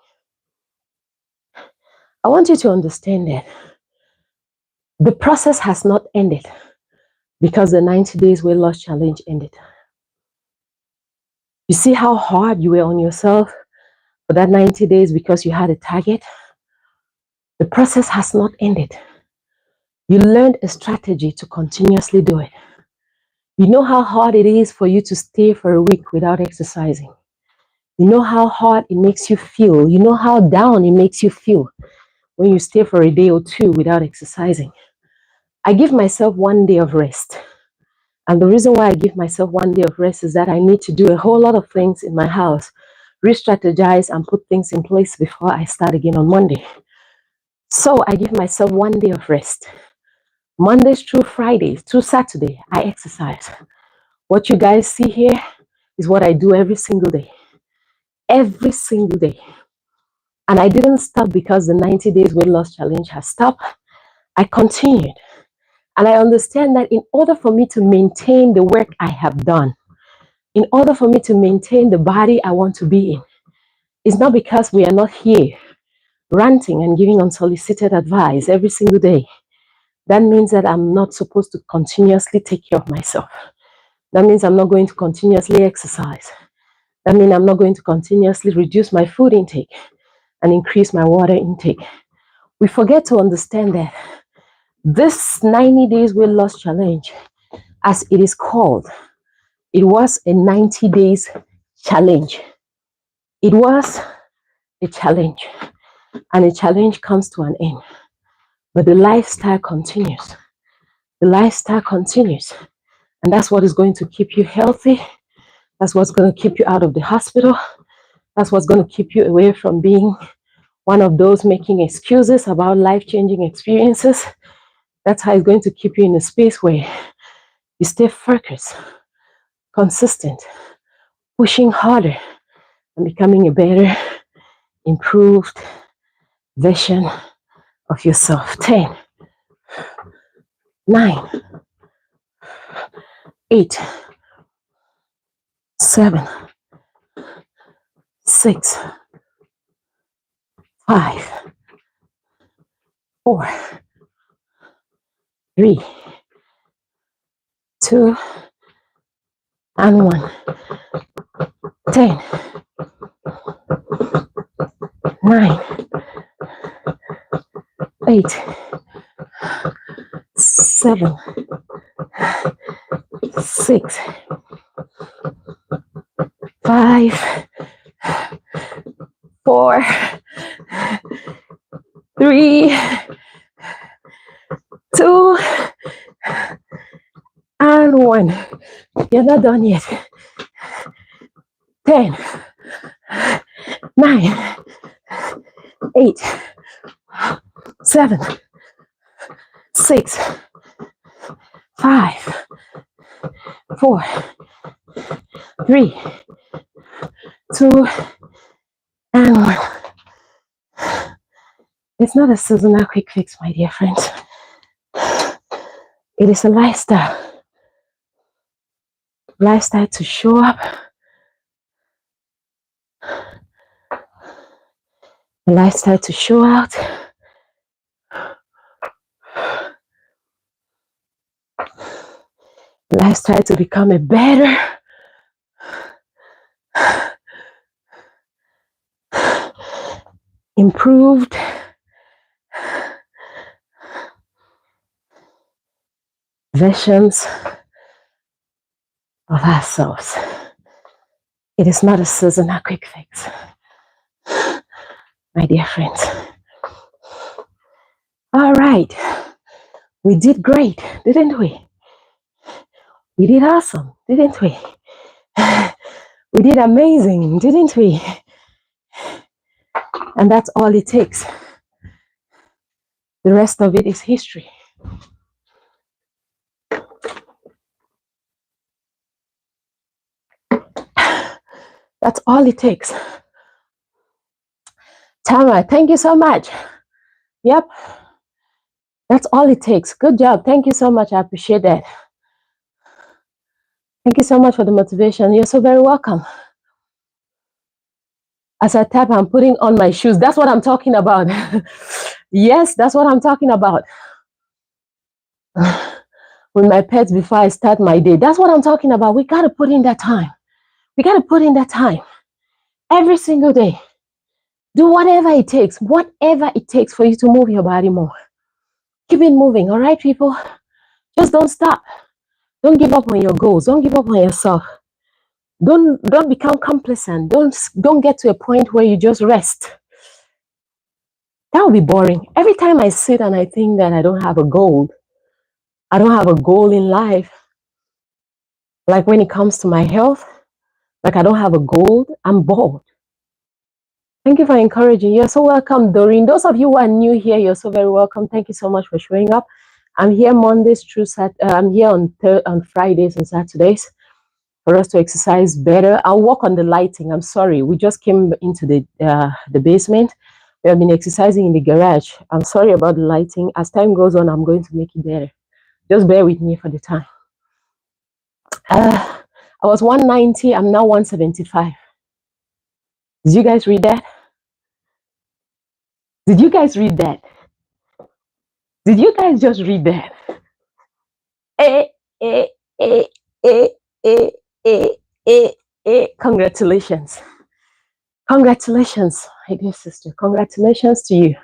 [SPEAKER 1] I want you to understand that the process has not ended because the 90 days weight loss challenge ended. You see how hard you were on yourself for that 90 days because you had a target? The process has not ended. You learned a strategy to continuously do it. You know how hard it is for you to stay for a week without exercising. You know how hard it makes you feel. You know how down it makes you feel when you stay for a day or two without exercising. I give myself 1 day of rest. And the reason why I give myself 1 day of rest is that I need to do a whole lot of things in my house, re-strategize and put things in place before I start again on Monday. So I give myself 1 day of rest. Mondays through Fridays, through Saturday, I exercise. What you guys see here is what I do every single day. Every single day. And I didn't stop because the 90 days weight loss challenge has stopped. I continued. And I understand that in order for me to maintain the work I have done, in order for me to maintain the body I want to be in, it's not because we are not here ranting and giving unsolicited advice every single day, that means that I'm not supposed to continuously take care of myself. That means I'm not going to continuously exercise. That means I'm not going to continuously reduce my food intake and increase my water intake. We forget to understand that this 90 days weight loss challenge, as it is called, it was a 90 days challenge. It was a challenge, and a challenge comes to an end. But the lifestyle continues. The lifestyle continues. And that's what is going to keep you healthy. That's what's going to keep you out of the hospital. That's what's going to keep you away from being one of those making excuses about life-changing experiences. That's how it's going to keep you in a space where you stay focused, consistent, pushing harder, and becoming a better, improved version of yourself. 10, 9, 8, 7, 6, 5, 4, 3, 2, and 1. 10, 9, 8, 7, 6, 5, 4, 3, 2, and 1. You're not done yet. 10, 9, 8, 7, 6, 5, 4, 3, 2, and 1. It's not a seasonal quick fix, my dear friends. It is a lifestyle. Lifestyle to show up. A lifestyle to show out. A lifestyle to become a better, improved versions of ourselves. It is not a seasonal quick fix, my dear friends. All right. We did great, didn't we? We did awesome, didn't we? We did amazing, didn't we? And that's all it takes. The rest of it is history. That's all it takes. Tama, thank you so much. Yep. That's all it takes. Good job. Thank you so much. I appreciate that. Thank you so much for the motivation. You're so very welcome. As I tap, I'm putting on my shoes. That's what I'm talking about. Yes, that's what I'm talking about. With my pets before I start my day. That's what I'm talking about. We got to put in that time. We got to put in that time. Every single day. Do whatever it takes for you to move your body more. Keep it moving, all right, people? Just don't stop. Don't give up on your goals. Don't give up on yourself. Don't become complacent. Don't get to a point where you just rest. That would be boring. Every time I sit and I think that I don't have a goal, I don't have a goal in life. Like when it comes to my health, like I don't have a goal, I'm bored. Thank you for encouraging. You're so welcome, Doreen. Those of you who are new here, you're so very welcome. Thank you so much for showing up. I'm here Mondays through I'm here on Fridays and Saturdays for us to exercise better. I'll work on the lighting. I'm sorry, we just came into the basement. We have been exercising in the garage. I'm sorry about the lighting. As time goes on, I'm going to make it better. Just bear with me for the time. I was 190. I'm now 175. Did you guys read that? Did you guys read that? Did you guys just read that? Eh, eh, eh, eh, eh, eh, eh, Congratulations. Congratulations, my dear sister. Congratulations to you.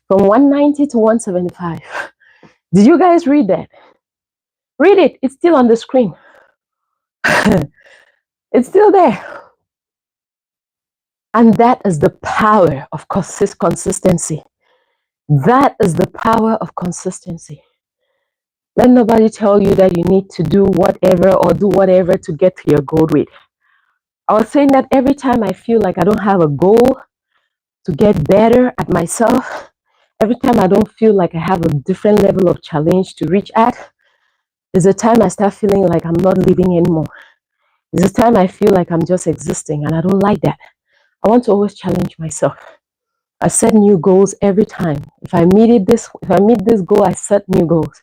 [SPEAKER 1] From 190 to 175. Did you guys read that? Read it. It's still on the screen. It's still there. And that is the power of consistency. That is the power of consistency. Let nobody tell you that you need to do whatever or do whatever to get to your goal rate. I was saying that every time I feel like I don't have a goal to get better at myself, every time I don't feel like I have a different level of challenge to reach at, is the time I start feeling like I'm not living anymore. It's the time I feel like I'm just existing, and I don't like that. I want to always challenge myself. I set new goals every time. If I meet this goal, I set new goals.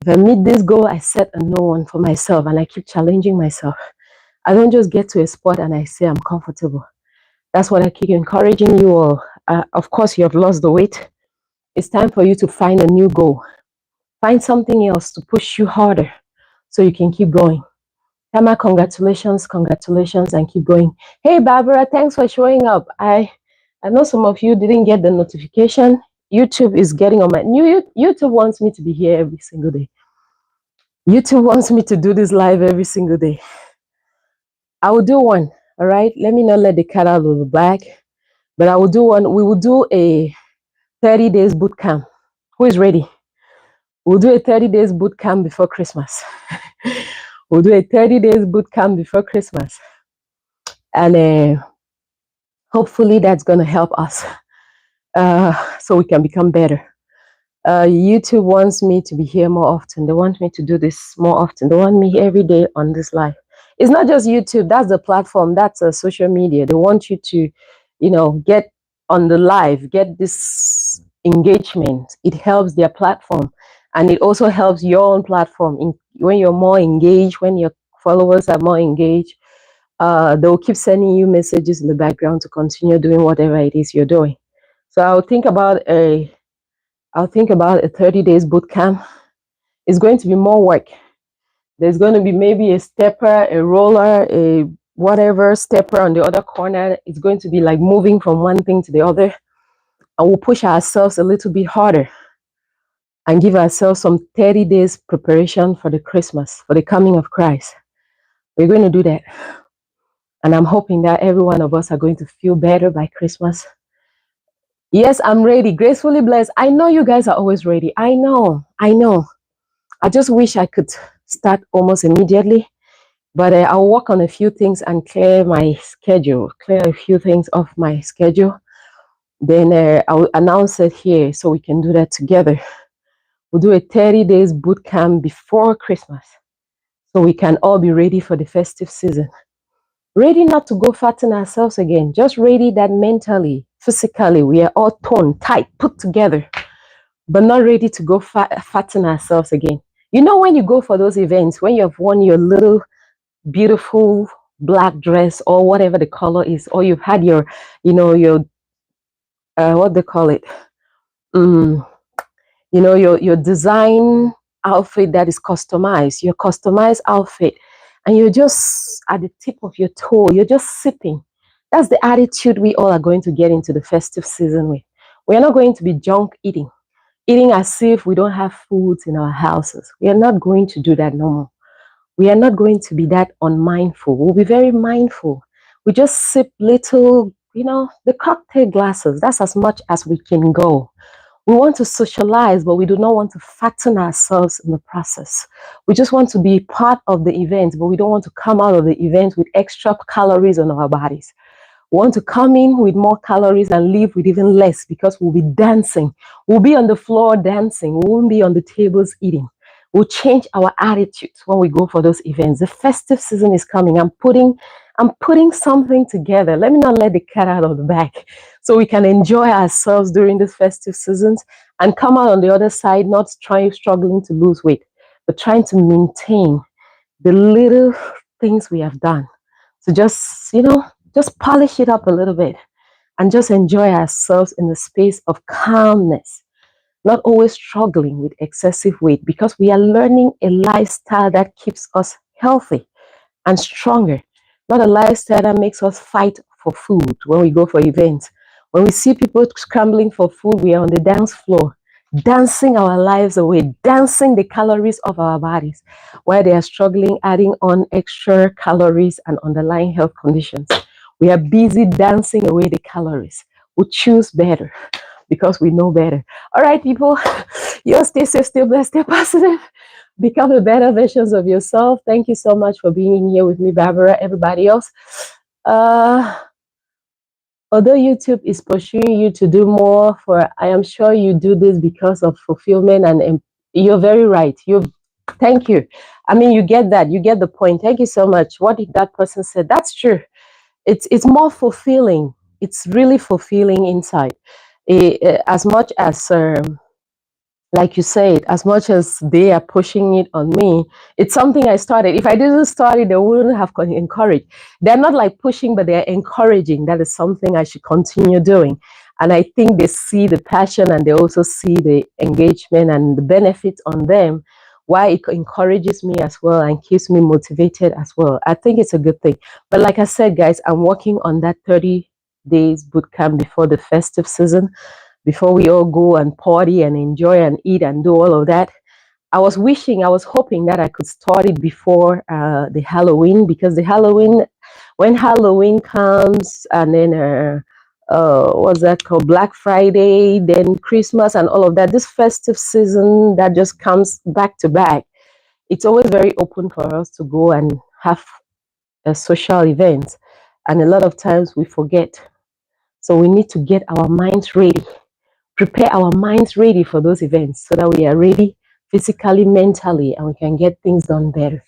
[SPEAKER 1] If I meet this goal, I set a new one for myself, and I keep challenging myself. I don't just get to a spot and I say I'm comfortable. That's what I keep encouraging you all. Of course, you have lost the weight. It's time for you to find a new goal. Find something else to push you harder so you can keep going. Tama, congratulations, and keep going. Hey, Barbara, thanks for showing up. I know some of you didn't get the notification. YouTube is getting on my new YouTube wants me to be here every single day. YouTube wants me to do this live every single day. I will do one. All right. Let me not let the cat out of the bag, but I will do one. We will do a 30 days boot camp. Who is ready? We'll do a 30 days boot camp before Christmas. We'll do a 30 days boot camp before Christmas. And hopefully that's going to help us so we can become better. YouTube wants me to be here more often. They want me to do this more often. They want me every day on this live. It's not just YouTube. That's the platform. That's social media. They want you to, get on the live, get this engagement. It helps their platform. And it also helps your own platform. When you're more engaged, when your followers are more engaged, they'll keep sending you messages in the background to continue doing whatever it is you're doing. So I'll think about a 30 days boot camp. It's going to be more work. There's going to be maybe a stepper, a roller, a whatever stepper on the other corner. It's going to be like moving from one thing to the other. And we'll push ourselves a little bit harder and give ourselves some 30 days preparation for the Christmas, for the coming of Christ. We're going to do that. And I'm hoping that every one of us are going to feel better by Christmas. Yes, I'm ready. Gracefully blessed. I know you guys are always ready. I know. I just wish I could start almost immediately. But I'll work on a few things and clear a few things off my schedule. Then I'll announce it here so we can do that together. We'll do a 30 days boot camp before Christmas so we can all be ready for the festive season. Ready not to go fatten ourselves again, just ready that mentally, physically, we are all toned, tight, put together, but not ready to go fatten ourselves again. You know, when you go for those events, when you have worn your little beautiful black dress or whatever the color is, or you've had your what they call it, your design outfit that is customized, your customized outfit, and you're just at the tip of your toe, you're just sipping. That's the attitude we all are going to get into the festive season with. We are not going to be junk eating as if we don't have foods in our houses. We are not going to do that no more. We are not going to be that unmindful. We'll be very mindful. We just sip little, the cocktail glasses. That's as much as we can go. We want to socialize, but we do not want to fatten ourselves in the process. We just want to be part of the event, but we don't want to come out of the event with extra calories on our bodies. We want to come in with more calories and leave with even less because we'll be dancing. We'll be on the floor dancing. We won't be on the tables eating. We'll change our attitudes when we go for those events. The festive season is coming. I'm putting something together. Let me not let the cat out of the bag so we can enjoy ourselves during the festive seasons and come out on the other side, not struggling to lose weight, but trying to maintain the little things we have done. So just polish it up a little bit and just enjoy ourselves in the space of calmness, not always struggling with excessive weight, because we are learning a lifestyle that keeps us healthy and stronger, not a lifestyle that makes us fight for food when we go for events. When we see people scrambling for food, we are on the dance floor, dancing our lives away, dancing the calories of our bodies, while they are struggling, adding on extra calories and underlying health conditions. We are busy dancing away the calories. We choose better because we know better. All right, people, you stay safe, stay blessed, stay positive. Become a better versions of yourself. Thank you so much for being here with me, Barbara. Everybody else. Uh, Although YouTube is pursuing you to do more, for I am sure you do this because of fulfillment, and you're very right. Thank you. I mean, you get that. You get the point. Thank you so much. What did that person say? That's true. It's more fulfilling. It's really fulfilling inside. As much as like you said, as much as they are pushing it on me, it's something I started. If I didn't start it, they wouldn't have encouraged. They're not like pushing, but they're encouraging. That is something I should continue doing. And I think they see the passion, and they also see the engagement and the benefits on them, why it encourages me as well and keeps me motivated as well. I think it's a good thing. But like I said, guys, I'm working on that 30 days boot camp before the festive season, before we all go and party and enjoy and eat and do all of that. I was hoping that I could start it before the Halloween, because when Halloween comes, and then what's that called, Black Friday, then Christmas and all of that, this festive season that just comes back to back, it's always very open for us to go and have a social event, and a lot of times we forget. So we need to get our minds ready, prepare our minds ready for those events, so that we are ready physically, mentally, and we can get things done better.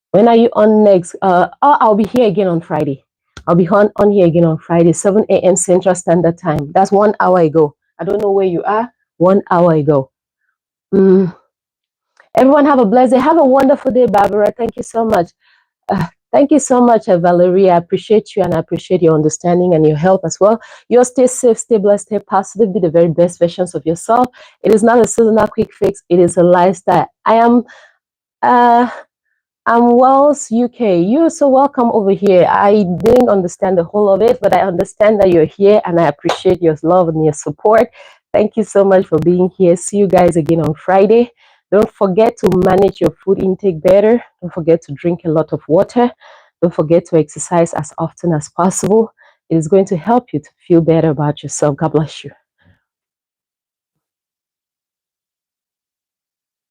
[SPEAKER 1] When are you on next? I'll be here again on Friday. I'll be on here again on Friday, 7 a.m. Central Standard Time. That's 1 hour ago. I don't know where you are. 1 hour ago. Everyone have a blessed day. Have a wonderful day, Barbara. Thank you so much. Thank you so much, Valerie. I appreciate you, and I appreciate your understanding and your help as well. You stay safe, stay blessed, stay positive, be the very best versions of yourself. It is not a seasonal quick fix. It is a lifestyle. I'm Wells UK. You're so welcome over here. I didn't understand the whole of it, but I understand that you're here, and I appreciate your love and your support. Thank you so much for being here. See you guys again on Friday. Don't forget to manage your food intake better. Don't forget to drink a lot of water. Don't forget to exercise as often as possible. It is going to help you to feel better about yourself. God bless you.